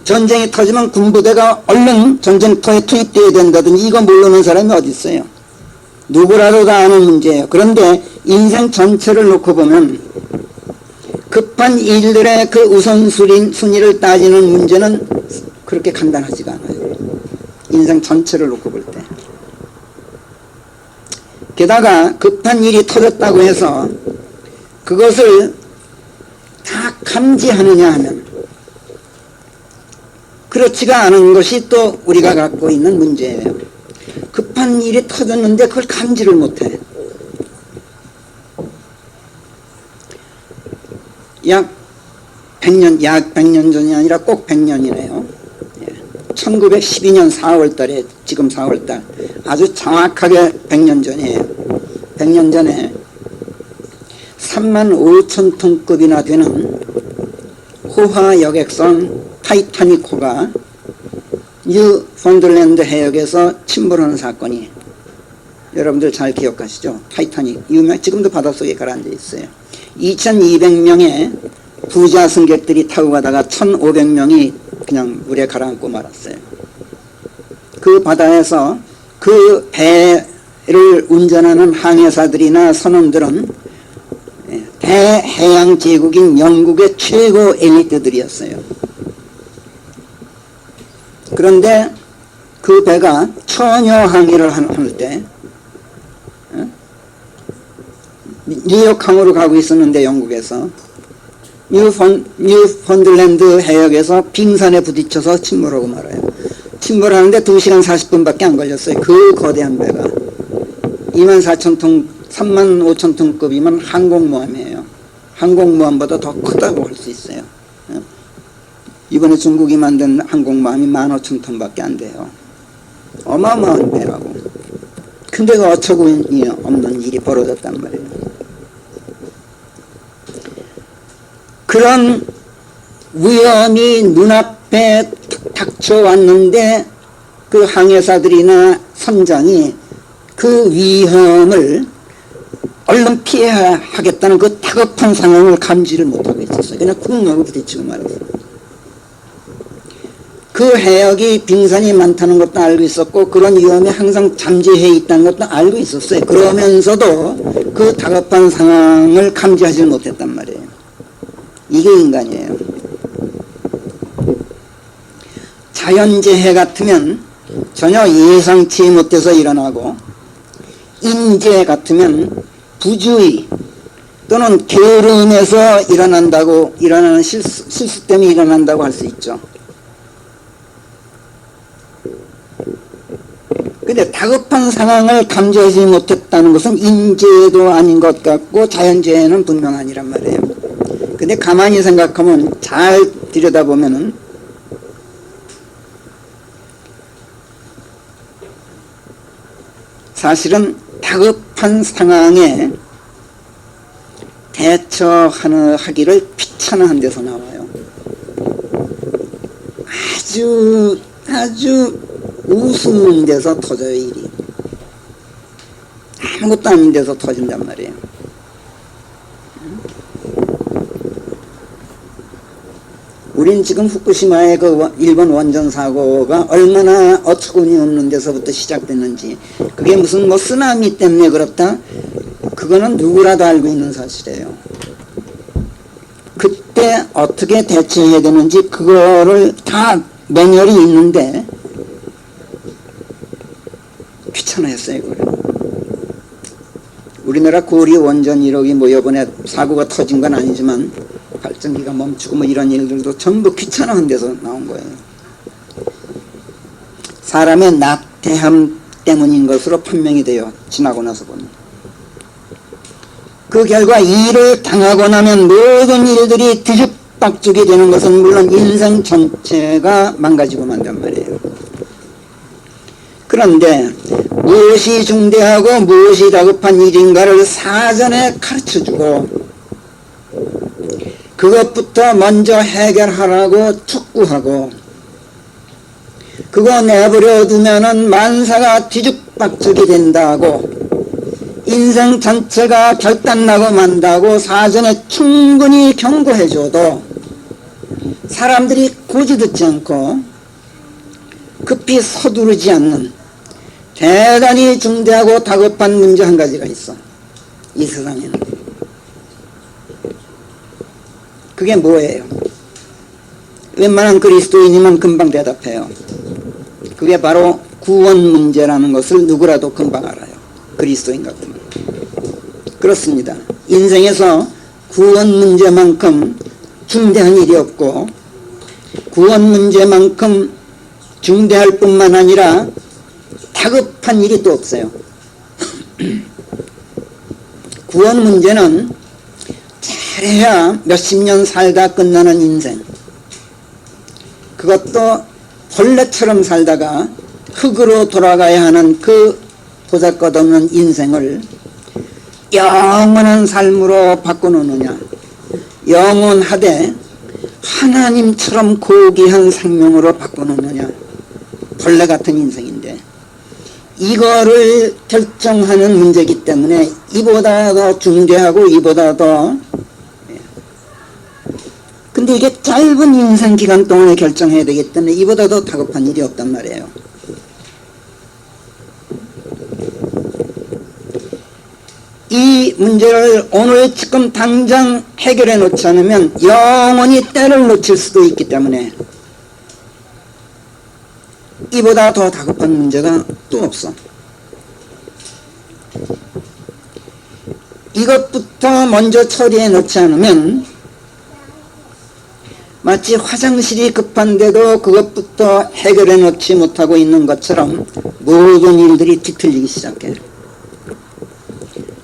전쟁이 터지면 군부대가 얼른 전쟁터에 투입되어야 된다든지 이거 모르는 사람이 어디 있어요? 누구라도 다 아는 문제예요. 그런데 인생 전체를 놓고 보면 급한 일들의 그 우선순위를 따지는 문제는 그렇게 간단하지가 않아요. 인생 전체를 놓고 볼 때. 게다가 급한 일이 터졌다고 해서 그것을 다 감지하느냐 하면 그렇지가 않은 것이 또 우리가 갖고 있는 문제예요. 급한 일이 터졌는데 그걸 감지를 못해. 약 100년 전이 아니라 꼭 100년이네요. 1912년 4월달에, 지금 4월달, 아주 정확하게 100년 전이에요. 100년 전에 35,000톤급이나 되는 호화 여객선 타이타닉호가 뉴펀들랜드 해역에서 침몰하는 사건이, 여러분들 잘 기억하시죠? 타이타닉, 지금도 바닷속에 가라앉아 있어요. 2,200명의 부자 승객들이 타고 가다가 1,500명이 그냥 물에 가라앉고 말았어요. 그 바다에서 그 배를 운전하는 항해사들이나 선원들은 대해양 제국인 영국의 최고 엘리트들이었어요. 그런데 그 배가 처녀 항해를 할 때 뉴욕항으로 가고 있었는데 영국에서 뉴펀들랜드 해역에서 빙산에 부딪혀서 침몰하고 말아요. 침몰하는데 2시간 40분밖에 안 걸렸어요. 그 거대한 배가 24,000톤, 35,000톤급이면 항공모함이에요. 항공모함보다 더 크다고 할 수 있어요. 이번에 중국이 만든 항공모함이 15,000톤밖에 안 돼요. 어마어마한 배라고. 근데 그 어처구니 없는 일이 벌어졌단 말이에요. 그런 위험이 눈앞에 닥쳐왔는데 그 항해사들이나 선장이 그 위험을 얼른 피해야 하겠다는 그 다급한 상황을 감지를 못하고 있었어요. 그냥 쿵 하고 부딪히고 말았어요. 그 해역이 빙산이 많다는 것도 알고 있었고 그런 위험이 항상 잠재해 있다는 것도 알고 있었어요. 그러면서도 그 다급한 상황을 감지하지 못했단 말이에요. 이게 인간이에요. 자연재해 같으면 전혀 예상치 못해서 일어나고 인재 같으면 부주의 또는 게으름에서 일어나는 실수 때문에 일어난다고 할 수 있죠. 근데 다급한 상황을 감지하지 못했다는 것은 인재도 아닌 것 같고 자연재해는 분명 아니란 말이에요. 근데 가만히 생각하면 잘 들여다보면은 사실은 다급한 상황에 대처하기를 귀찮아한 데서 나와요. 아주 우스운 데서 터져요. 일이 아무것도 아닌 데서 터진단 말이에요. 우린 지금 후쿠시마의 그 일본 원전 사고가 얼마나 어처구니 없는 데서부터 시작됐는지, 그게 무슨 뭐 쓰나미 때문에 그렇다, 그거는 누구라도 알고 있는 사실이에요. 그때 어떻게 대처해야 되는지 그거를 다 매뉴얼이 있는데 귀찮아했어요. 그걸. 우리나라 고리 원전 1호기 뭐 이번에 사고가 터진 건 아니지만 발전기가 멈추고 뭐 이런 일들도 전부 귀찮아한 데서 나온 거예요. 사람의 나태함 때문인 것으로 판명이 돼요. 지나고 나서 보면. 그 결과 일을 당하고 나면 모든 일들이 뒤죽박죽이 되는 것은 물론 인생 전체가 망가지고 만단 말이에요. 그런데 무엇이 중대하고 무엇이 다급한 일인가를 사전에 가르쳐주고 그것부터 먼저 해결하라고 촉구하고, 그거 내버려 두면은 만사가 뒤죽박죽이 된다고, 인생 전체가 결단나고 만다고 사전에 충분히 경고해줘도 사람들이 고지듣지 않고 급히 서두르지 않는 대단히 중대하고 다급한 문제 한 가지가 있어, 이 세상에는. 그게 뭐예요? 웬만한 그리스도인이면 금방 대답해요. 그게 바로 구원 문제라는 것을 누구라도 금방 알아요. 그리스도인 같으면. 그렇습니다. 인생에서 구원 문제만큼 중대한 일이 없고, 구원 문제만큼 중대할 뿐만 아니라 다급한 일이 또 없어요. 구원 문제는 잘해야 몇십 년 살다 끝나는 인생, 그것도 벌레처럼 살다가 흙으로 돌아가야 하는 그 보잘것없는 인생을 영원한 삶으로 바꿔놓느냐, 영원하되 하나님처럼 고귀한 생명으로 바꿔놓느냐, 벌레 같은 인생인데 이거를 결정하는 문제이기 때문에 이보다 더 중대하고 이보다 더, 근데 이게 짧은 인생 기간 동안에 결정해야 되기 때문에 이보다 더 다급한 일이 없단 말이에요. 이 문제를 오늘 지금 당장 해결해 놓지 않으면 영원히 때를 놓칠 수도 있기 때문에 이보다 더 다급한 문제가 또 없어. 이것부터 먼저 처리해 놓지 않으면 마치 화장실이 급한데도 그것부터 해결해 놓지 못하고 있는 것처럼 모든 일들이 뒤틀리기 시작해.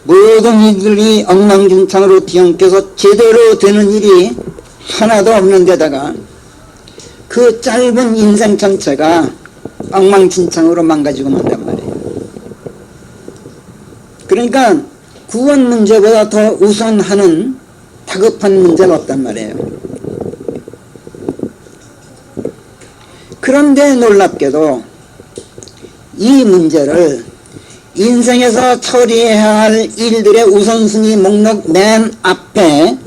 모든 일들이 엉망진창으로 뒤엉켜서 제대로 되는 일이 하나도 없는 데다가 그 짧은 인생 전체가 엉망진창으로 망가지고 만단 말이에요. 그러니까 구원 문제보다 더 우선하는 다급한 문제가 없단 말이에요. 그런데 놀랍게도 이 문제를 인생에서 처리해야 할 일들의 우선순위 목록 맨 앞에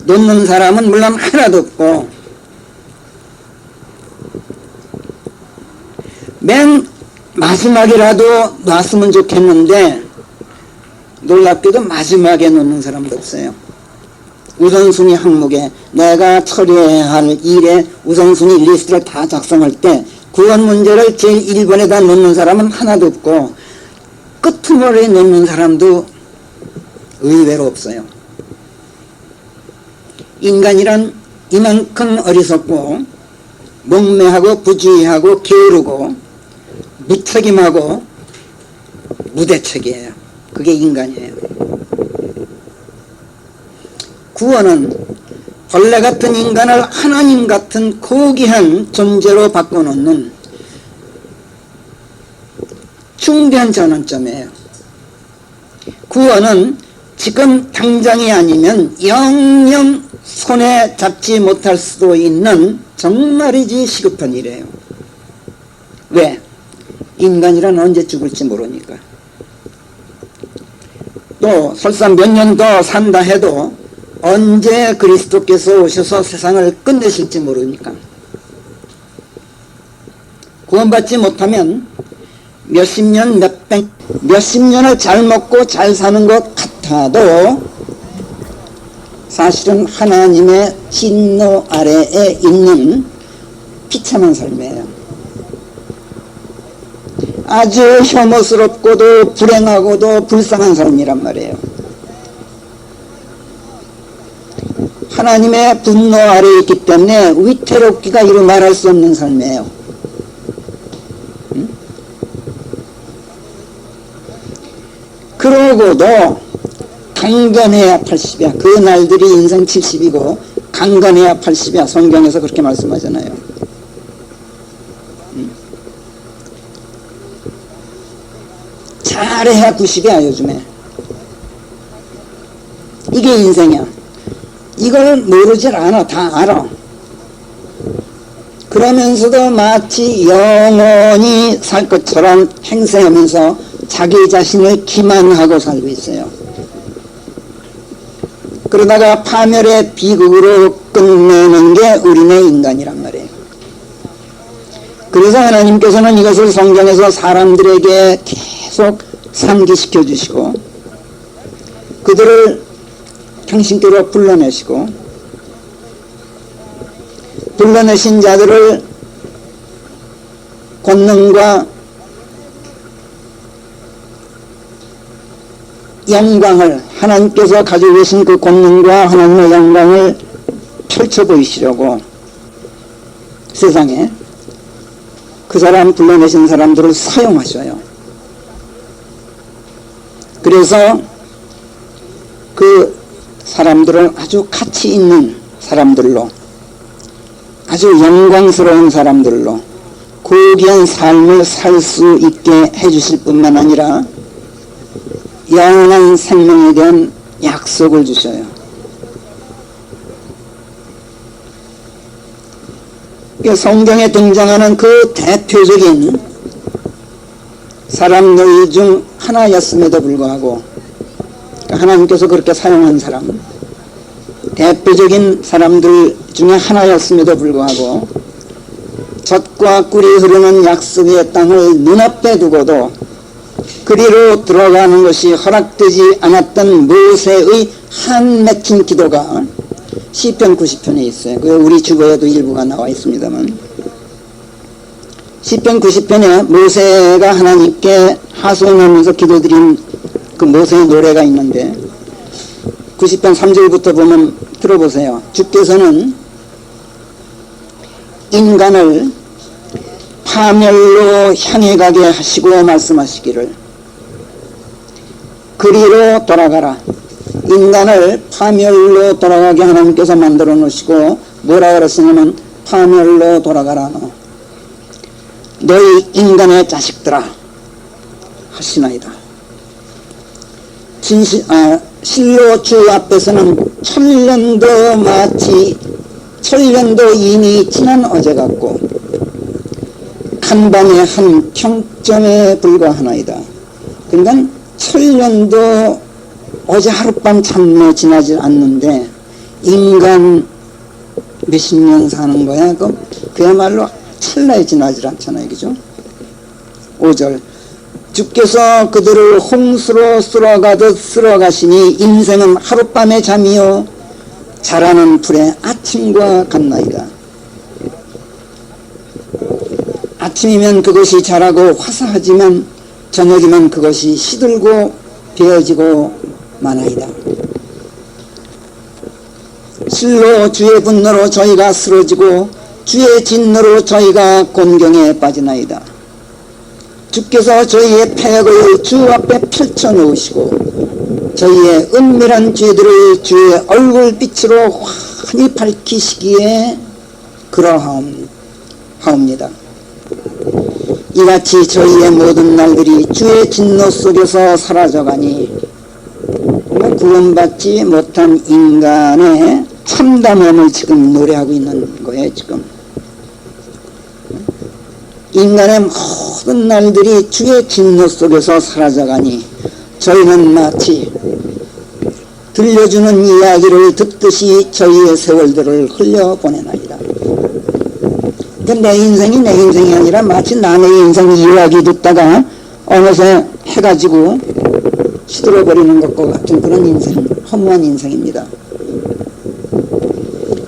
놓는 사람은 물론 하나도 없고, 맨 마지막이라도 놨으면 좋겠는데 놀랍게도 마지막에 놓는 사람도 없어요. 우선순위 항목에 내가 처리해야 할 일의 우선순위 리스트를 다 작성할 때 구원 문제를 제일 1번에다 놓는 사람은 하나도 없고, 끄트머리에 놓는 사람도 의외로 없어요. 인간이란 이만큼 어리석고 목매하고 부주의하고 게으르고 무책임하고 무대책이에요. 그게 인간이에요. 구원은 벌레 같은 인간을 하나님 같은 고귀한 존재로 바꿔놓는 중대한 전환점이에요. 구원은 지금 당장이 아니면 영영 손에 잡지 못할 수도 있는 정말이지 시급한 일이에요. 왜? 인간이란 언제 죽을지 모르니까. 또 설사 몇 년 더 산다 해도 언제 그리스도께서 오셔서 세상을 끝내실지 모르니까. 구원받지 못하면 몇십 년을 잘 먹고 잘 사는 것 같아도 사실은 하나님의 진노 아래에 있는 비참한 삶이에요. 아주 혐오스럽고도 불행하고도 불쌍한 삶이란 말이에요. 하나님의 분노 아래에 있기 때문에 위태롭기가 이루 말할 수 없는 삶이에요. 그러고도 강건해야 80이야. 그 날들이 인생 70이고 강건해야 80이야. 성경에서 그렇게 말씀하잖아요. 잘해야 90이야 요즘에. 이게 인생이야. 이걸 모르질 않아. 다 알아. 그러면서도 마치 영원히 살 것처럼 행세하면서 자기 자신을 기만하고 살고 있어요. 그러다가 파멸의 비극으로 끝내는 게 우리네 인간이란 말이에요. 그래서 하나님께서는 이것을 성경에서 사람들에게 계속 상기시켜 주시고 그들을 당신께로 불러내시고 불러내신 자들을 권능과 영광을 하나님께서 가지고 계신 그 권능과 하나님의 영광을 펼쳐 보이시려고 세상에 그 사람 불러내신 사람들을 사용하셔요. 그래서 그 사람들을 아주 가치 있는 사람들로 아주 영광스러운 사람들로 고귀한 삶을 살 수 있게 해주실 뿐만 아니라 영원한 생명에 대한 약속을 주셔요. 성경에 등장하는 그 대표적인 사람 너희 중 하나였음에도 불구하고 하나님께서 그렇게 사용한 사람, 대표적인 사람들 중에 하나였음에도 불구하고 젖과 꿀이 흐르는 약속의 땅을 눈앞에 두고도 그리로 들어가는 것이 허락되지 않았던 모세의 한 맺힌 기도가 시편 90편에 있어요. 그 우리 주보에도 일부가 나와 있습니다만 시편 90편에 모세가 하나님께 하소연하면서 기도드린 그 모세의 노래가 있는데 90편 3절부터 보면 들어보세요. 주께서는 인간을 파멸로 향해 가게 하시고 말씀하시기를 그리로 돌아가라. 인간을 파멸로 돌아가게 하나님께서 만들어 놓으시고 뭐라 그랬으냐면 파멸로 돌아가라. 너희 인간의 자식들아 하시나이다. 실로 주 앞에서는 천년도 마치 천년도 이미 지난 어제 같고 간밤의 한 평점에 불과하나이다. 그러니까 천년도 어제 하룻밤 참내 지나지 않는데 인간 몇십 년 사는 거야. 그야말로 찰나에 지나지 않잖아요. 그죠? 5절 주께서 그들을 홍수로 쓸어가듯 쓸어가시니 인생은 하룻밤의 잠이요 자라는 풀의 아침과 같나이다. 아침이면 그것이 자라고 화사하지만 저녁이면 그것이 시들고 베어지고 마나이다. 실로 주의 분노로 저희가 쓰러지고 주의 진노로 저희가 곤경에 빠지나이다. 주께서 저희의 패역을 주 앞에 펼쳐놓으시고 저희의 은밀한 죄들을 주의 얼굴빛으로 환히 밝히시기에 그러하옵니다. 이같이 저희의 모든 날들이 주의 진노 속에서 사라져가니 구원받지 못한 인간의 참담함을 지금 노래하고 있는 거예요. 지금 인간의 모든 날들이 주의 진노 속에서 사라져가니 저희는 마치 들려주는 이야기를 듣듯이 저희의 세월들을 흘려보내나이다. 내 인생이 내 인생이 아니라 마치 남의 인생 이야기 듣다가 어느새 해가지고 시들어버리는 것과 같은 그런 인생, 허무한 인생입니다.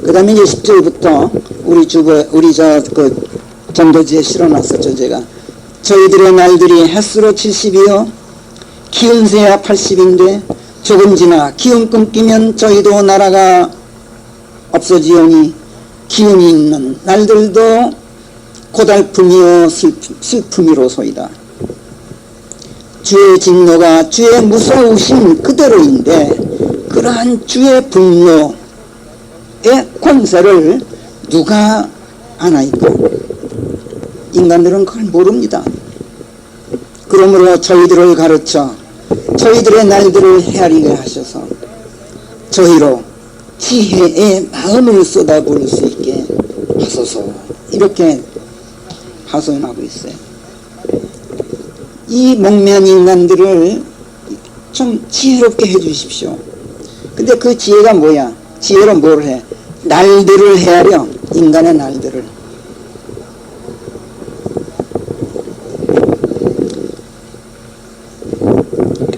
그 다음에 이제 10절부터 우리 전도지에 실어놨었죠. 제가 저희들의 날들이 햇수로 70이요 기운세야 80인데 조금 지나 기운 끊기면 저희도 나라가 없어지오니 기운이 있는 날들도 고달픔이요 슬픔이로소이다. 주의 진노가 주의 무서우신 그대로인데 그러한 주의 분노의 권세를 누가 아나이까? 인간들은 그걸 모릅니다. 그러므로 저희들을 가르쳐 저희들의 날들을 헤아리게 하셔서 저희로 지혜의 마음을 쏟아부을 수 있게 하소서. 이렇게 하소연하고 있어요. 이 목매한 인간들을 좀 지혜롭게 해 주십시오. 근데 그 지혜가 뭐야? 지혜로 뭘 해? 날들을 헤아려. 인간의 날들을.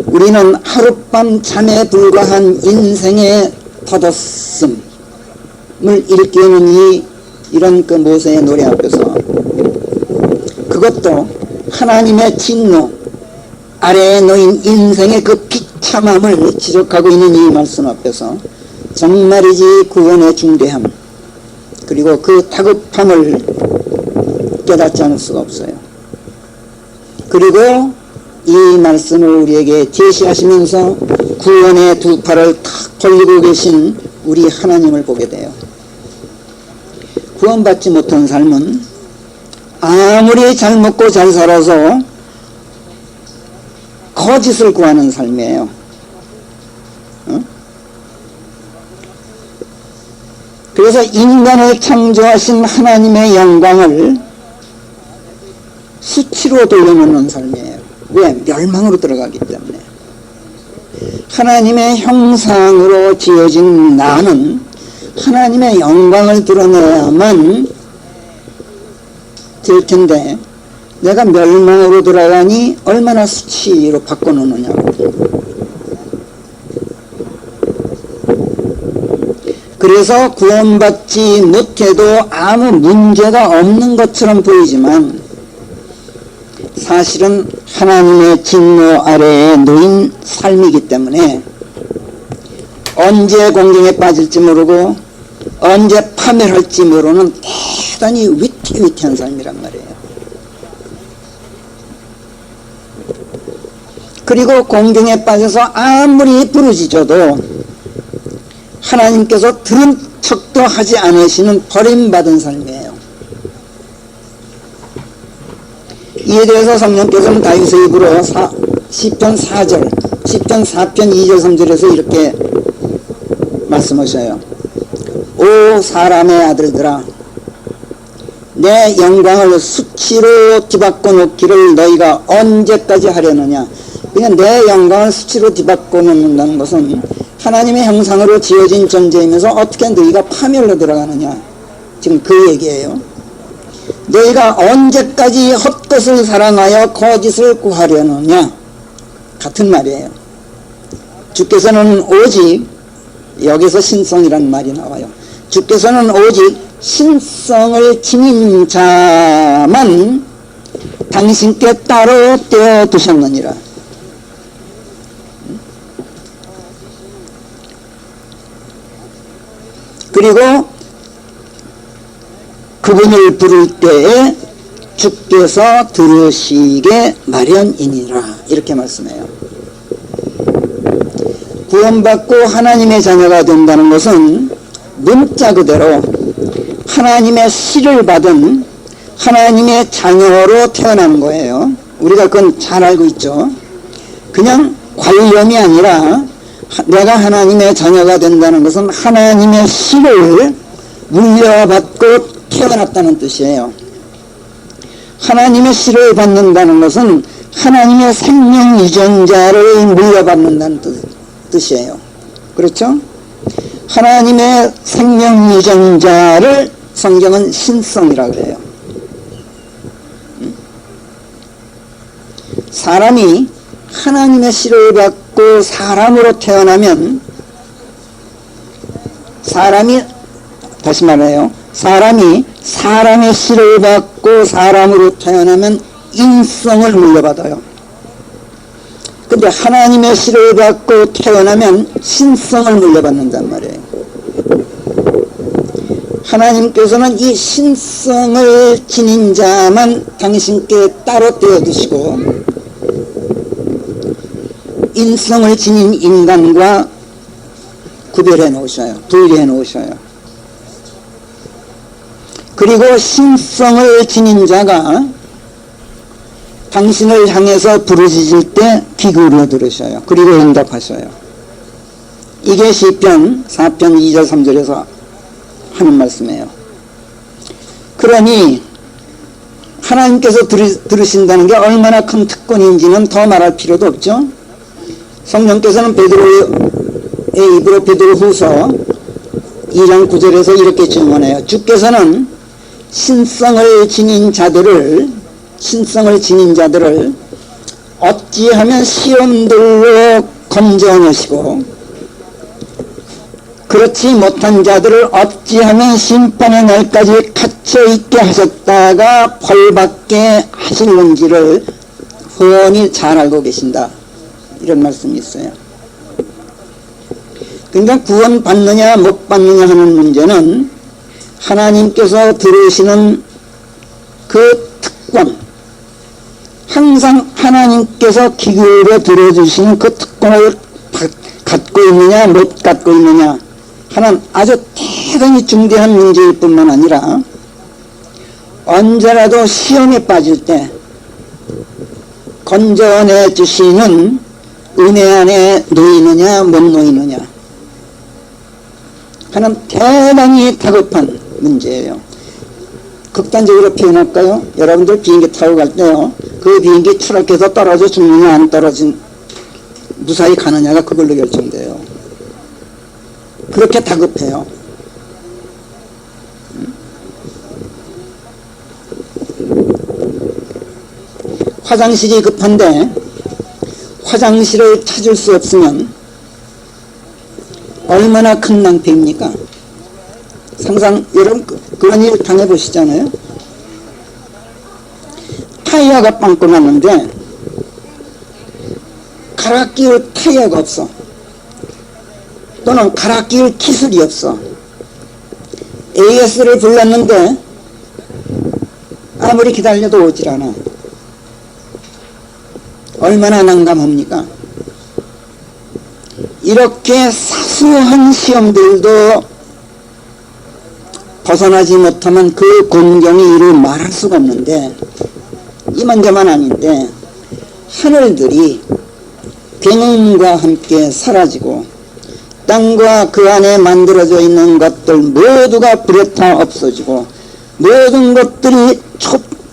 우리는 하룻밤 잠에 불과한 인생의 덧없음을 일깨우는 이런 그 모세의 노래 앞에서 그것도 하나님의 진노 아래에 놓인 인생의 그 비참함을 지적하고 있는 이 말씀 앞에서 정말이지 구원의 중대함 그리고 그 다급함을 깨닫지 않을 수가 없어요. 그리고 이 말씀을 우리에게 제시하시면서 구원의 두 팔을 탁 벌리고 계신 우리 하나님을 보게 돼요. 구원받지 못한 삶은 아무리 잘 먹고 잘 살아서 거짓을 구하는 삶이에요. 그래서 인간을 창조하신 하나님의 영광을 수치로 돌려놓는 삶이에요. 왜? 멸망으로 들어가기 때문에. 하나님의 형상으로 지어진 나는 하나님의 영광을 드러내야만 될 텐데 내가 멸망으로 돌아가니 얼마나 수치로 바꿔놓느냐고. 그래서 구원받지 못해도 아무 문제가 없는 것처럼 보이지만 사실은 하나님의 진노 아래에 놓인 삶이기 때문에 언제 공경에 빠질지 모르고 언제 파멸할지 모르는 대단히 위태위태한 삶이란 말이에요. 그리고 공경에 빠져서 아무리 부르짖어도 하나님께서 들은 척도 하지 않으시는 버림받은 삶이에요. 이에 대해서 성령께서는 다윗의 입으로 시편 4절, 시편 4편 2절 3절에서 이렇게 말씀하셔요. 오 사람의 아들들아, 내 영광을 수치로 뒤바꿔 놓기를 너희가 언제까지 하려느냐. 그냥 내 영광을 수치로 뒤바꿔 놓는다는 것은 하나님의 형상으로 지어진 존재이면서 어떻게 너희가 파멸로 들어가느냐. 지금 그 얘기예요. 너희가 언제까지 헛것을 사랑하여 거짓을 구하려느냐. 같은 말이에요. 주께서는 오직, 여기서 신성이라는 말이 나와요. 주께서는 오직 신성을 지닌 자만 당신께 따로 떼어 두셨느니라. 그리고 그분을 부를 때에 주께서 들으시게 마련이니라. 이렇게 말씀해요. 구원받고 하나님의 자녀가 된다는 것은 문자 그대로 하나님의 씨를 받은 하나님의 자녀로 태어나는 거예요. 우리가 그건 잘 알고 있죠. 그냥 관념이 아니라 내가 하나님의 자녀가 된다는 것은 하나님의 씨를 물려받고 태어났다는 뜻이에요. 하나님의 씨를 받는다는 것은 하나님의 생명 유전자를 물려받는다는 뜻이에요. 그렇죠? 하나님의 생명 유전자를 성경은 신성이라고 그래요. 사람이 하나님의 씨를 받고 사람으로 태어나면 다시 말해요. 사람이 사람의 씨를 받고 사람으로 태어나면 인성을 물려받아요. 근데 하나님의 씨를 받고 태어나면 신성을 물려받는단 말이에요. 하나님께서는 이 신성을 지닌 자만 당신께 따로 떼어두시고 인성을 지닌 인간과 구별해 놓으셔요. 분리해 놓으셔요. 그리고 신성을 지닌 자가 당신을 향해서 부르짖을 때 귀 기울여 들으셔요. 그리고 응답하셔요. 이게 시편 4편 2절 3절에서 하는 말씀이에요. 그러니 하나님께서 들으신다는 게 얼마나 큰 특권인지는 더 말할 필요도 없죠. 성령께서는 베드로의 입으로 베드로후서 2장 9절에서 이렇게 증언해요. 주께서는 신성을 지닌 자들을 어찌하면 시험들로 건져내시고 그렇지 못한 자들을 어찌하면 심판의 날까지 갇혀있게 하셨다가 벌받게 하실는지를 훤히 잘 알고 계신다. 이런 말씀이 있어요. 그러니까 구원 받느냐 못 받느냐 하는 문제는 하나님께서 들으시는 그 특권, 항상 하나님께서 귀 기울여 들어주시는 그 특권을 갖고 있느냐 못 갖고 있느냐 하는 아주 대단히 중대한 문제일 뿐만 아니라 언제라도 시험에 빠질 때 건져내 주시는 은혜 안에 놓이느냐 못 놓이느냐 하는 대단히 다급한 문제예요. 극단적으로 표현할까요? 여러분들 비행기 타고 갈 때요, 그 비행기 추락해서 떨어져 죽느냐 안 떨어진 무사히 가느냐가 그걸로 결정돼요. 그렇게 다급해요. 화장실이 급한데 화장실을 찾을 수 없으면 얼마나 큰 낭패입니까? 여러분 그런 일 당해보시잖아요. 타이어가 빵꾸 났는데 갈아 끼울 타이어가 없어. 또는 갈아 끼울 기술이 없어. AS를 불렀는데 아무리 기다려도 오질 않아. 얼마나 난감합니까? 이렇게 사소한 시험들도 벗어나지 못하면 그 곤경이 이루 말할 수가 없는데, 이 문제만 아닌데 하늘들이 병음과 함께 사라지고 땅과 그 안에 만들어져 있는 것들 모두가 불에 타 없어지고 모든 것들이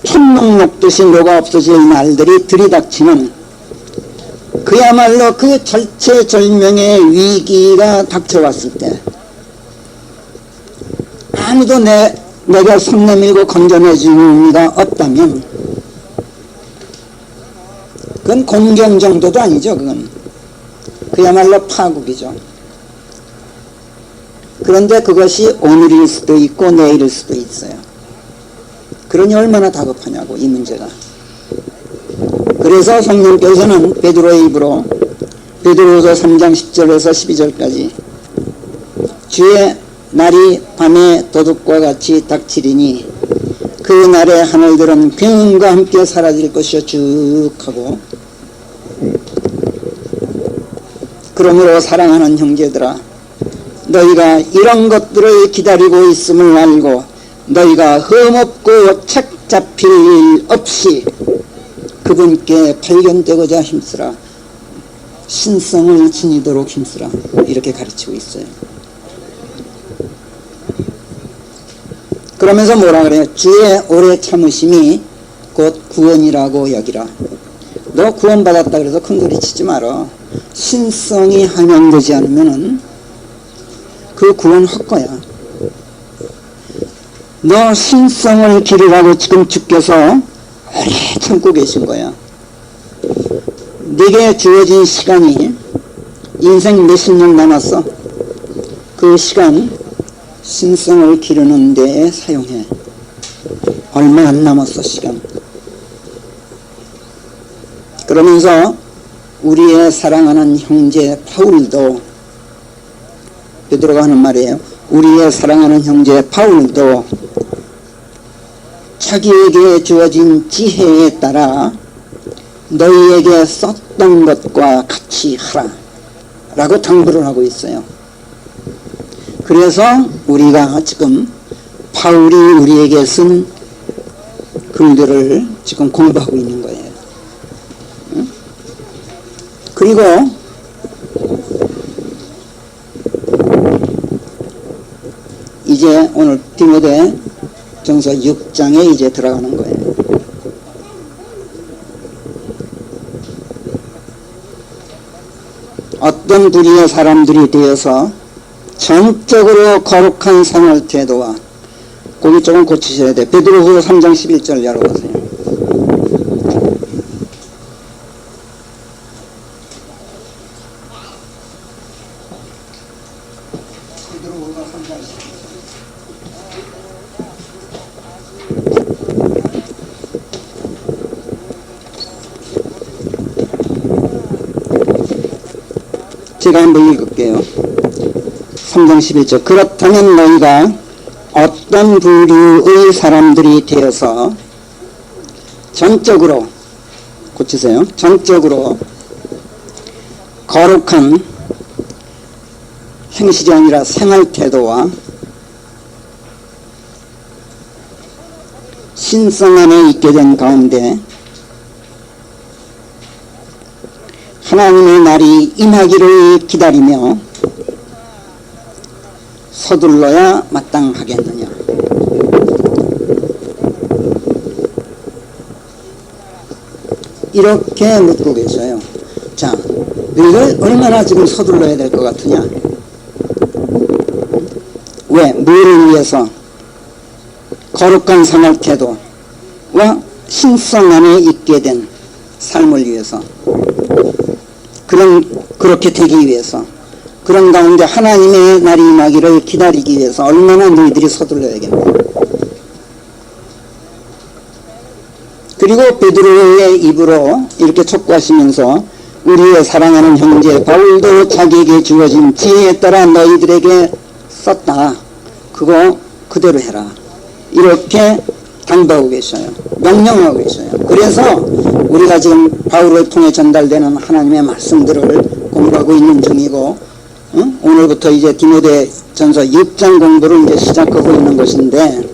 촛농 녹듯이 녹아 없어질 날들이 들이닥치는 그야말로 그 절체절명의 위기가 닥쳐왔을 때 아무도 내가 손 내밀고 건져내주는 이가 없다면 그건 곤경 정도도 아니죠. 그건 그야말로 파국이죠. 그런데 그것이 오늘일 수도 있고 내일일 수도 있어요. 그러니 얼마나 다급하냐고 이 문제가. 그래서 성령께서는 베드로의 입으로 베드로후서 3장 10절에서 12절까지 주의 날이 밤에 도둑과 같이 닥치리니 그 날에 하늘들은 병음과 함께 사라질 것이요 쭉 하고 그러므로 사랑하는 형제들아 너희가 이런 것들을 기다리고 있음을 알고 너희가 흠없고 책 잡힐 일 없이 그분께 발견되고자 힘쓰라. 신성을 지니도록 힘쓰라. 이렇게 가르치고 있어요. 그러면서 뭐라 그래요? 주의 오래 참으심이 곧 구원이라고 여기라. 너 구원받았다 그래서 큰소리 치지 마라. 신성이 함양되지 않으면은 그 구원 헛거야. 너 신성을 기르라고 지금 주께서 오래 참고 계신 거야. 네게 주어진 시간이 인생 몇십 년 남았어. 그 시간 신성을 기르는 데에 사용해. 얼마 안 남았어 시간. 그러면서 우리의 사랑하는 형제 바울도 베드로가 하는 말이에요. 우리의 사랑하는 형제 바울도 자기에게 주어진 지혜에 따라 너희에게 썼던 것과 같이 하라 라고 당부를 하고 있어요. 그래서 우리가 지금 바울이 우리에게 쓴 글들을 지금 공부하고 있는 거예요. 그리고 이제 오늘 디모데 전서 6장에 이제 들어가는 거예요. 어떤 부류의 사람들이 되어서 전적으로 거룩한 생활 태도와 거기 조금 고치셔야 돼. 베드로후서 3장 11절 열어보세요. 베드로후서 3장 11절. 제가 한번 읽을게요. 3장 11절. 그렇다면 너희가 어떤 부류의 사람들이 되어서 전적으로 고치세요. 전적으로 거룩한 행실이 아니라 생활태도와 신성 안에 있게 된 가운데 하나님의 날이 임하기를 기다리며 서둘러야 마땅하겠느냐. 이렇게 묻고 계셔요. 자, 너희들 얼마나 지금 서둘러야 될 것 같으냐? 왜? 뭐를 위해서? 거룩한 생활 태도와 신성 안에 있게 된 삶을 위해서. 그렇게 되기 위해서. 그런 가운데 하나님의 날이 임하기를 기다리기 위해서 얼마나 너희들이 서둘러야겠냐. 그리고 베드로의 입으로 이렇게 촉구하시면서 우리의 사랑하는 형제 바울도 자기에게 주어진 지혜에 따라 너희들에게 썼다. 그거 그대로 해라. 이렇게 당부하고 계셔요. 명령하고 계셔요. 그래서 우리가 지금 바울을 통해 전달되는 하나님의 말씀들을 공부하고 있는 중이고 오늘부터 이제 디모데 전서 6장 공부를 이제 시작하고 있는 것인데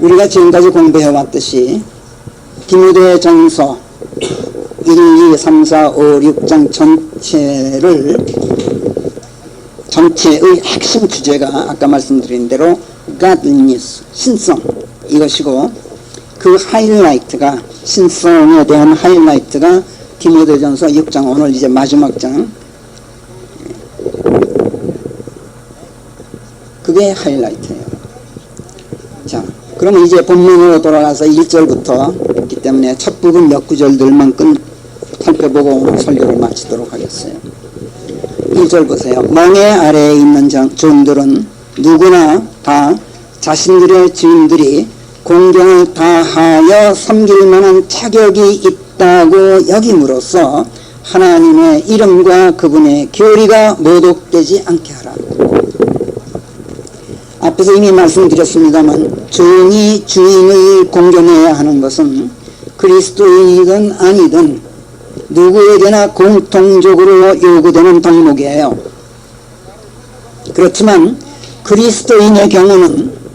우리가 지금까지 공부해 왔듯이 디모데 전서 1, 2, 3, 4, 5, 6장 전체의 핵심 주제가 아까 말씀드린 대로 godliness, 신성 이것이고 그 하이라이트가 신성에 대한 하이라이트가 디모데 전서 6장 오늘 이제 마지막 장 그게 하이라이트예요. 자, 그럼 이제 본문으로 돌아가서 1절부터 있기 때문에 첫 부분 몇 구절들만 살펴보고 오늘 설교를 마치도록 하겠어요. 1절 보세요. 멍에 아래에 있는 종들은 누구나 다 자신들의 주인들이 공경을 다하여 섬길 만한 자격이 있다고 여김으로써 하나님의 이름과 그분의 교리가 모독되지 않게 하라. 앞에서 이미 말씀드렸습니다만 종이 주인을 공경해야 하는 것은 그리스도인이든 아니든 누구에게나 공통적으로 요구되는 덕목이에요. 그렇지만 그리스도인의 경우는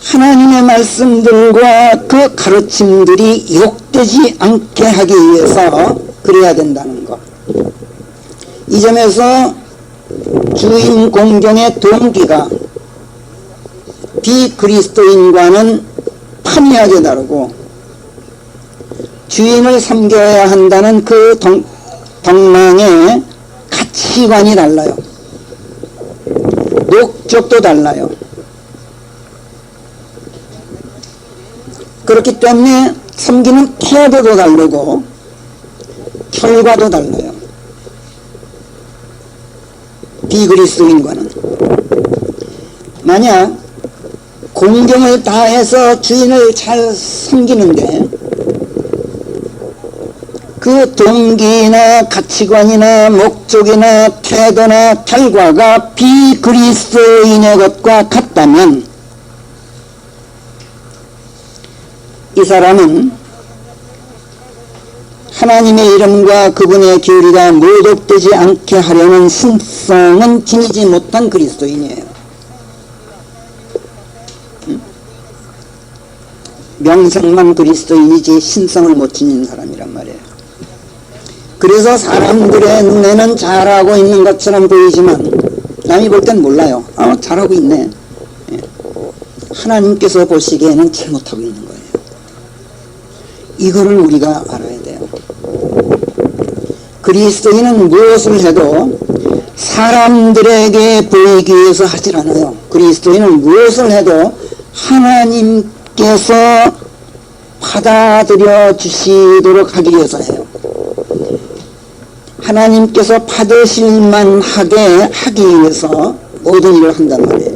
하나님의 말씀들과 그 가르침들이 욕되지 않게 하기 위해서 그래야 된다는 것. 이 점에서 주인 공경의 동기가 비그리스도인과는 판이하게 다르고 주인을 섬겨야 한다는 그 덕망의 가치관이 달라요. 목적도 달라요. 그렇기 때문에 섬기는 태도도 다르고 결과도 달라요. 비그리스도인과는. 만약 공경을 다해서 주인을 잘 섬기는데 그 동기나 가치관이나 목적이나 태도나 결과가 비그리스도인의 것과 같다면 이 사람은 하나님의 이름과 그분의 교리가 모독되지 않게 하려는 신성은 지니지 못한 그리스도인이에요. 명색만 그리스도인이지 신성을 못 지닌 사람이란 말이에요. 그래서 사람들의 눈에는 잘하고 있는 것처럼 보이지만 남이 볼 땐 몰라요. 잘하고 있네. 하나님께서 보시기에는 잘못하고 있는 거예요. 이거를 우리가 알아야 돼요. 그리스도인은 무엇을 해도 사람들에게 보이기 위해서 하질 않아요. 그리스도인은 무엇을 해도 하나님께서 받아들여 주시도록 하기 위해서 해요. 하나님께서 받으실 만하게 하기 위해서 모든 일을 한단 말이에요.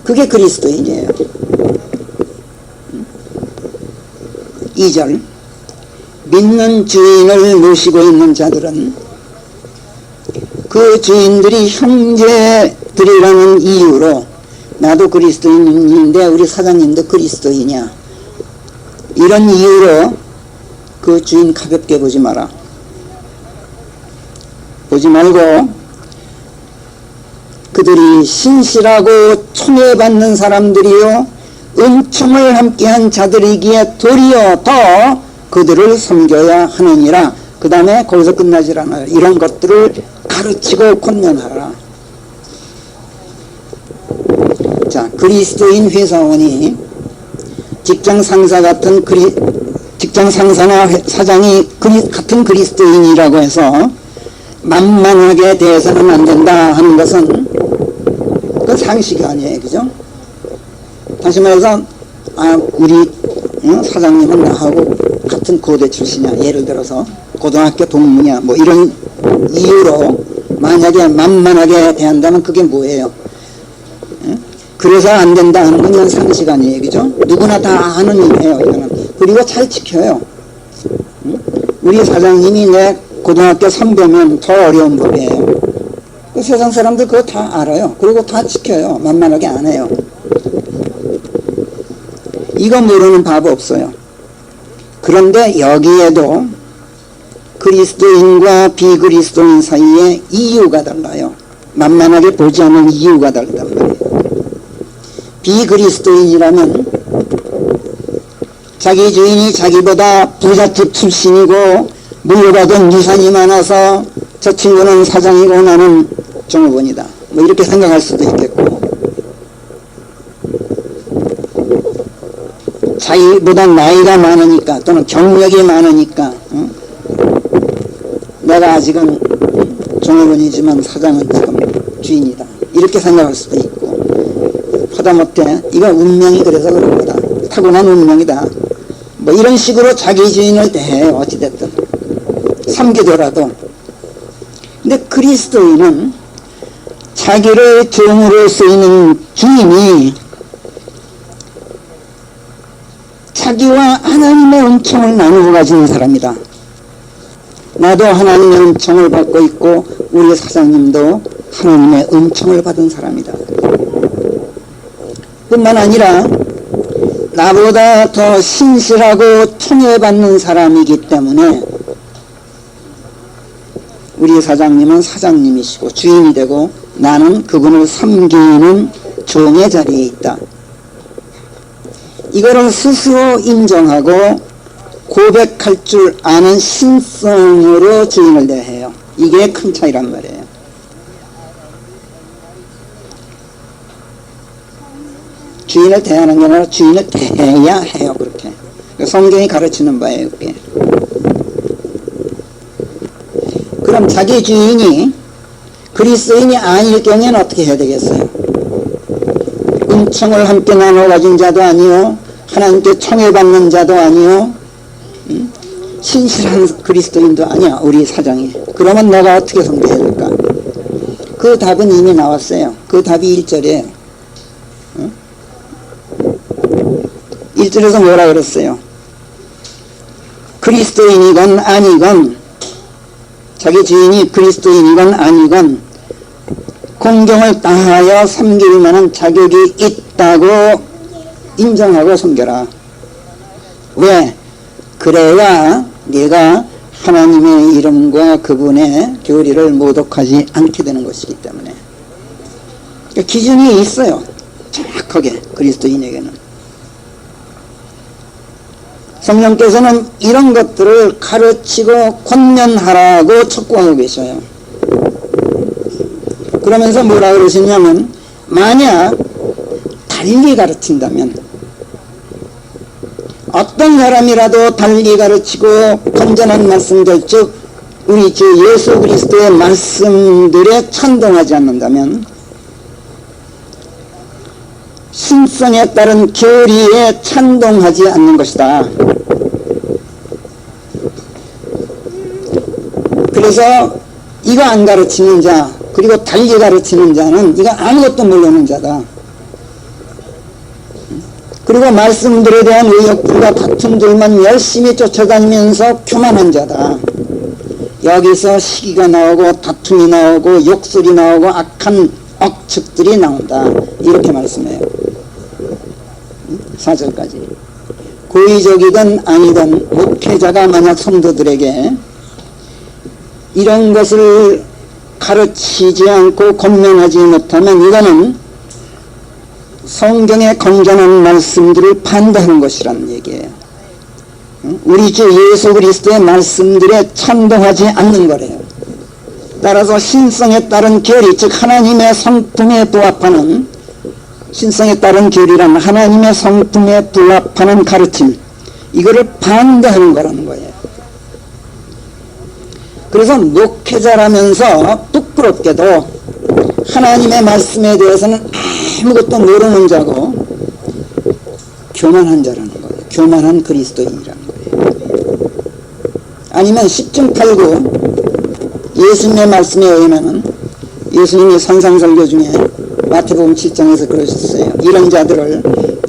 그게 그리스도인이에요. 2절 믿는 주인을 모시고 있는 자들은 그 주인들이 형제들이라는 이유로 나도 그리스도인인데 우리 사장님도 그리스도인이야, 이런 이유로 그 주인 가볍게 보지 마라. 보지 말고 그들이 신실하고 총애받는 사람들이요 은총을 함께한 자들이기에 도리어 더 그들을 섬겨야 하느니라. 그 다음에 거기서 끝나질 않아요. 이런 것들을 가르치고 권면하라. 자, 그리스도인 회사원이 직장 상사나 사장이 같은 그리스도인이라고 해서 만만하게 대해서는 안 된다 하는 것은 그 상식이 아니에요. 그죠? 다시 말해서 우리 사장님은 나하고 같은 고대 출신이야, 예를 들어서 고등학교 동문이야, 뭐 이런 이유로 만약에 만만하게 대한다면 그게 뭐예요? 그래서 안 된다 하는 건 그냥 상식 아니에요. 그죠? 누구나 다 하는 일이에요. 이거는. 그리고 잘 지켜요. 우리 사장님이 내 고등학교 선배면 더 어려운 법이에요. 그 세상 사람들 그거 다 알아요. 그리고 다 지켜요. 만만하게 안 해요. 이거 모르는 바보 없어요. 그런데 여기에도 그리스도인과 비그리스도인 사이에 이유가 달라요. 만만하게 보지 않는 이유가 다르단 말이에요. 비그리스도인이라면 자기 주인이 자기보다 부잣집 출신이고 물려받은 유산이 많아서 저 친구는 사장이고 나는 종업원이다, 뭐 이렇게 생각할 수도 있겠고, 자기보다 나이가 많으니까 또는 경력이 많으니까 내가 아직은 종업원이지만 사장은 지금 주인이다, 이렇게 생각할 수도 있고, 하다못해 이건 운명이 그래서 그런 거다, 타고난 운명이다, 뭐 이런 식으로 자기 주인을 대해요. 어찌됐든 섬기더라도. 근데 그리스도인은 자기를 종으로 쓰이는 주인이 자기와 하나님의 은총을 나누어 가진 사람이다. 나도 하나님의 은총을 받고 있고 우리 사장님도 하나님의 은총을 받은 사람이다. 뿐만 아니라 나보다 더 신실하고 청해받는 사람이기 때문에 우리 사장님은 사장님이시고 주인이 되고 나는 그분을 섬기는 종의 자리에 있다. 이거를 스스로 인정하고 고백할 줄 아는 신성으로 주인을 대해요. 이게 큰 차이란 말이에요. 주인을 대하는 게 아니라 주인을 대해야 해요. 그렇게 성경이 가르치는 바예요. 그게. 그럼 자기 주인이 그리스도인이 아닐 경우에는 어떻게 해야 되겠어요? 은총을 함께 나눠 가진 자도 아니요, 하나님께 청해받는 자도 아니요, 신실한 그리스도인도 아니야 우리 사장이. 그러면 내가 어떻게 섬겨야 될까? 그 답은 이미 나왔어요. 그 답이 1절에 1절에서 뭐라 그랬어요? 그리스도인이건 아니건, 자기 주인이 그리스도인이건 아니건 공경을 다하여 섬길 만한 자격이 있다고 인정하고 섬겨라. 왜? 그래야 네가 하나님의 이름과 그분의 교리를 모독하지 않게 되는 것이기 때문에. 그러니까 기준이 있어요. 정확하게 그리스도인에게는. 성령께서는 이런 것들을 가르치고 권면하라고 촉구하고 계셔요. 그러면서 뭐라 그러시냐면, 만약 달리 가르친다면, 어떤 사람이라도 달리 가르치고 건전한 말씀들, 즉 우리 주 예수 그리스도의 말씀들에 찬동하지 않는다면 신성에 따른 교리에 찬동하지 않는 것이다. 그래서 이거 안 가르치는 자, 그리고 달리 가르치는 자는 이거 아무것도 모르는 자다. 그리고 말씀들에 대한 의혹들과 다툼들만 열심히 쫓아다니면서 교만한 자다. 여기서 시기가 나오고 다툼이 나오고 욕설이 나오고 악한 억측들이 나온다. 이렇게 말씀해요. 4절까지. 고의적이든 아니든 목회자가 만약 성도들에게 이런 것을 가르치지 않고 권면하지 못하면 이거는 성경의 건전한 말씀들을 반대하는 것이라는 얘기예요. 우리 주 예수 그리스도의 말씀들에 찬동하지 않는 거래요. 따라서 신성에 따른 교리, 즉 하나님의 성품에 부합하는, 신성에 따른 교리란 하나님의 성품에 부합하는 가르침, 이거를 반대하는 거라는 거예요. 그래서 목회자라면서 부끄럽게도 하나님의 말씀에 대해서는 아무것도 모르는 자고 교만한 자라는 거예요. 교만한 그리스도인이라는 거예요. 아니면 10중 8구 예수님의 말씀에 의하면, 예수님이 산상설교 중에 마태복음 7장에서 그러셨어요. 이런 자들을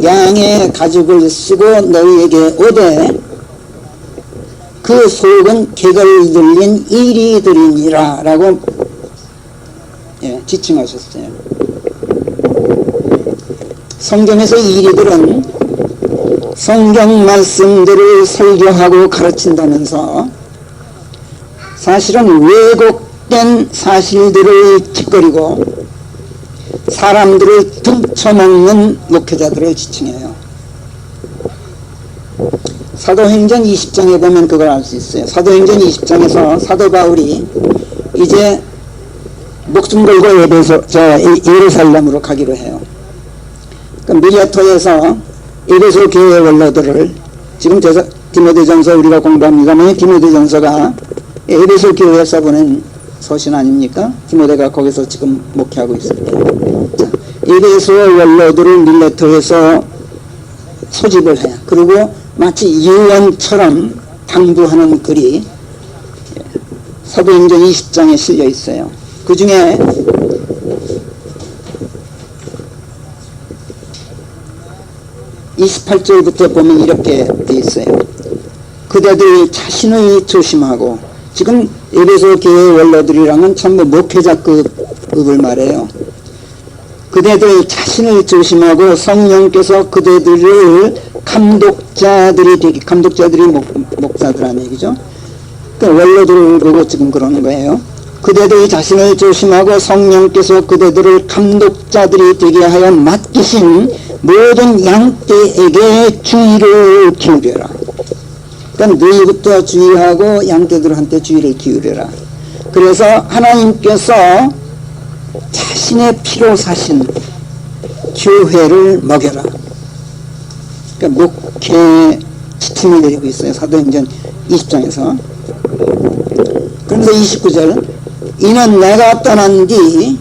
양의 가죽을 쓰고 너희에게 오되 그 속은 객을 들린 이리들이니라 라고 지칭하셨어요. 성경에서 이리들은 성경 말씀들을 설교하고 가르친다면서 사실은 왜곡된 사실들을 짓거리고 사람들을 등쳐먹는 목회자들을 지칭해요. 사도행전 20장에 보면 그걸 알 수 있어요. 사도행전 20장에서 사도 바울이 이제 목숨 걸고 예루살렘으로 가기로 해요. 밀레토에서 에베소 교회 원로들을, 지금 디모데전서 우리가 공부합니다만 디모데전서가 에베소 교회에서 보낸 서신 아닙니까? 디모데가 거기서 지금 목회하고 있을 때, 에베소 원로들을 밀레토에서 소집을 해요. 그리고 마치 유언처럼 당부하는 글이 사도행전 20장에 실려 있어요. 그 중에 28절부터 보면 이렇게 돼 있어요. 그대들 자신을 조심하고, 지금 에베소 교회 원로들이랑은 전부 목회자급을 말해요. 그대들 자신을 조심하고 성령께서 그대들을 감독자들이 되게, 감독자들이 목사들하는 얘기죠. 그러니까 원로들을 보고 지금 그러는 거예요. 그대들 자신을 조심하고 성령께서 그대들을 감독자들이 되게 하여 맡기신 모든 양떼에게 주의를 기울여라. 그러니까 너희부터 주의하고 양떼들한테 주의를 기울여라. 그래서 하나님께서 자신의 피로 사신 교회를 먹여라. 그러니까 목회 지침을 내리고 있어요. 사도행전 20장에서. 그러면서 29절, 이는 내가 떠난 뒤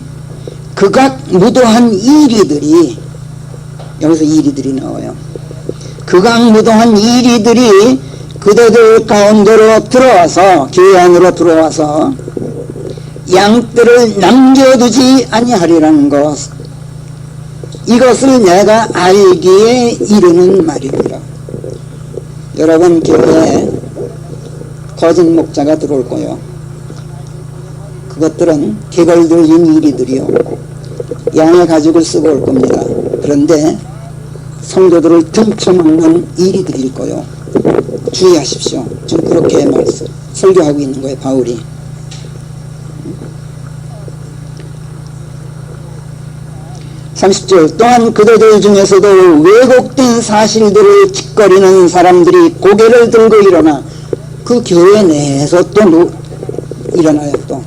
극악 무도한 이리들이, 여기서 이리들이 나와요. 극악 무도한 이리들이 그대들 가운데로 들어와서, 교회 안으로 들어와서 양들을 남겨두지 아니하리라는 것, 이것을 내가 알기에 이르는 말이니라. 여러분, 교회에 거짓 목자가 들어올 거요. 그것들은 개걸 들린 이리들이요, 양의 가죽을 쓰고 올 겁니다. 그런데 성도들을 등쳐먹는 이리들일 거요. 주의하십시오. 지금 그렇게 설교하고 있는 거예요, 바울이. (30절) 또한 그대들 중에서도 왜곡된 사실들을 짓거리는 사람들이 고개를 들고 일어나, 그 교회 내에서 또 일어나요. 또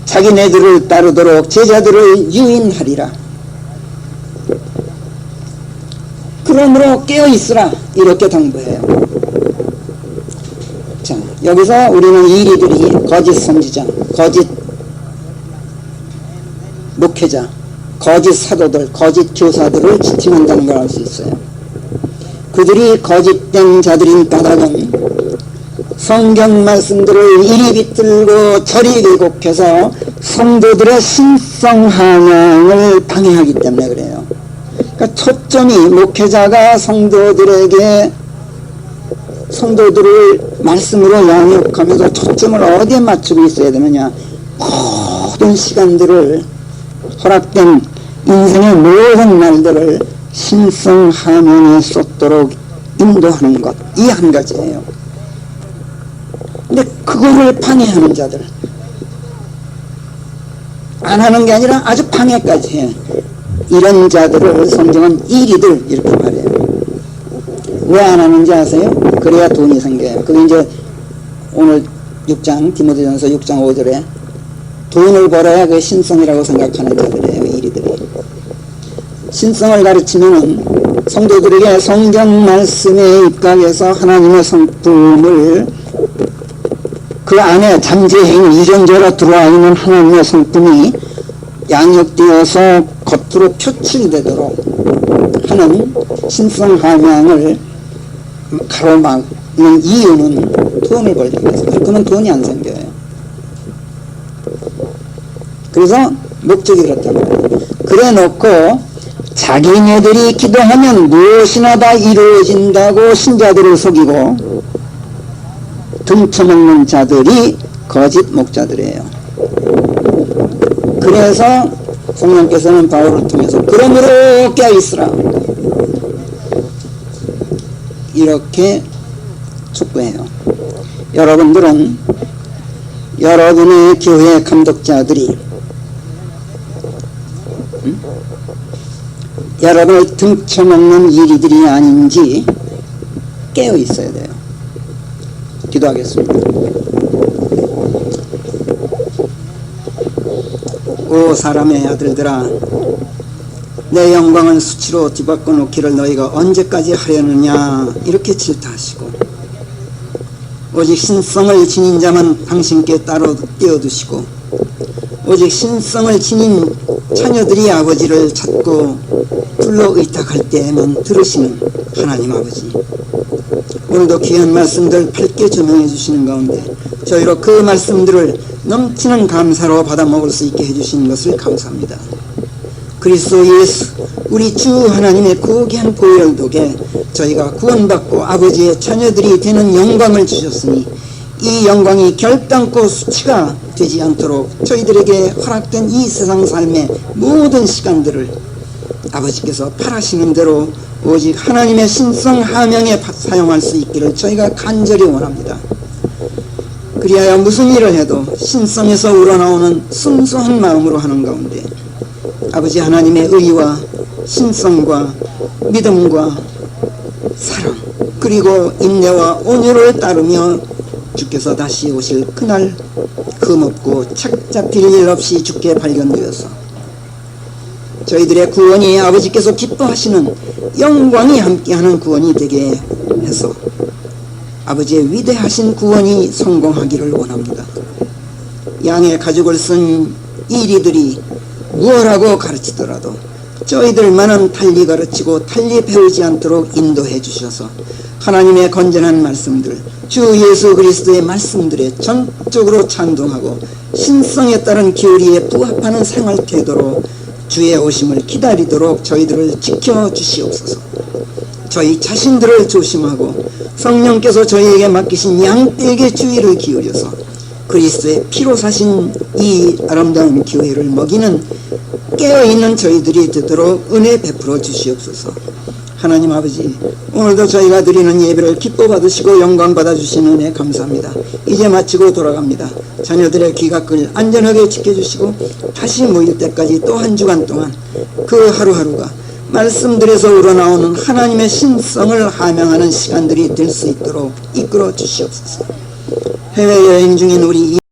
자기네들을 따르도록 제자들을 유인하리라. 그러므로 깨어있으라, 이렇게 당부해요. 자, 여기서 우리는 이리들이 거짓 선지자, 거짓 목회자, 거짓 사도들, 거짓 교사들을 지칭한다는 걸 알 수 있어요. 그들이 거짓된 자들인 까닭은 성경 말씀들을 이리 비틀고 저리 왜곡해서 성도들의 신성함을 방해하기 때문에 그래요. 그러니까 초점이 목회자가 성도들에게, 성도들을 말씀으로 양육하면서 초점을 어디에 맞추고 있어야 되느냐, 모든 시간들을, 허락된 인생의 모든 날들을 신성하면에 쏟도록 인도하는 것, 이 한 가지예요. 근데 그거를 방해하는 자들, 안 하는 게 아니라 아주 방해까지 해. 이런 자들을 성경은 이리들 이렇게 말해요. 왜 안 하는지 아세요? 그래야 돈이 생겨요. 그게 이제 오늘 6장 디모데전서 6장 5절에 돈을 벌어야 그 신성이라고 생각하는 자들이에요. 이리들이. 신성을 가르치면은 성도들에게 성경 말씀에 입각해서 하나님의 성품을, 그 안에 잠재해 유전자로 들어와 있는 하나님의 성품이 양육되어서 겉으로 표출되도록 하는 신성함양을 가로막는 이유는 돈을 벌기 위해서. 그러면 돈이 안 생겨요. 그래서 목적이 그렇다고 해요. 그래 놓고 자기네들이 기도하면 무엇이나 다 이루어진다고 신자들을 속이고 등쳐먹는 자들이 거짓 목자들이에요. 그래서 성령께서는 바울을 통해서 그러므로 깨어있으라, 이렇게 촉구해요. 여러분들은 여러분의 교회 감독자들이 여러분을 등쳐먹는 이리들이 아닌지 깨어 있어야 돼요. 기도하겠습니다. 오 사람의 아들들아, 내 영광을 수치로 뒤바꿔 놓기를 너희가 언제까지 하려느냐, 이렇게 질타하시고, 오직 신성을 지닌 자만 당신께 따로 띄워두시고, 오직 신성을 지닌 자녀들이 아버지를 찾고 불러 의탁할 때에만 들으시는 하나님 아버지, 오늘도 귀한 말씀들 밝게 조명해 주시는 가운데 저희로 그 말씀들을 넘치는 감사로 받아 먹을 수 있게 해주신 것을 감사합니다. 그리스도 예수 우리 주 하나님의 고귀한 보혈 덕에 저희가 구원받고 아버지의 자녀들이 되는 영광을 주셨으니 이 영광이 결단코 수치가 되지 않도록 저희들에게 허락된 이 세상 삶의 모든 시간들을 아버지께서 바라시는 대로 오직 하나님의 신성 하명에 사용할 수 있기를 저희가 간절히 원합니다. 그리하여 무슨 일을 해도 신성에서 우러나오는 순수한 마음으로 하는 가운데 아버지 하나님의 의와 신성과 믿음과 사랑 그리고 인내와 온유를 따르며 주께서 다시 오실 그날 흠없고 착 잡힐 일 없이 주께 발견되어서 저희들의 구원이 아버지께서 기뻐하시는 영광이 함께하는 구원이 되게 해서 아버지의 위대하신 구원이 성공하기를 원합니다. 양의 가죽을 쓴 이리들이 무엇라고 가르치더라도 저희들만은 달리 가르치고 달리 배우지 않도록 인도해 주셔서 하나님의 건전한 말씀들 주 예수 그리스도의 말씀들에 전적으로 찬동하고 신성에 따른 교리에 부합하는 생활 태도로 주의 오심을 기다리도록 저희들을 지켜주시옵소서. 저희 자신들을 조심하고 성령께서 저희에게 맡기신 양떼에게 주의를 기울여서 그리스도의 피로 사신 이 아름다운 교회를 먹이는 깨어있는 저희들이 되도록 은혜 베풀어 주시옵소서. 하나님 아버지 오늘도 저희가 드리는 예배를 기뻐 받으시고 영광 받아주시는 은혜 감사합니다. 이제 마치고 돌아갑니다. 자녀들의 귀갓길 안전하게 지켜주시고 다시 모일 때까지 또 한 주간 동안 그 하루하루가 말씀들에서 우러나오는 하나님의 신성을 함양하는 시간들이 될 수 있도록 이끌어 주시옵소서. 해외여행 중인 우리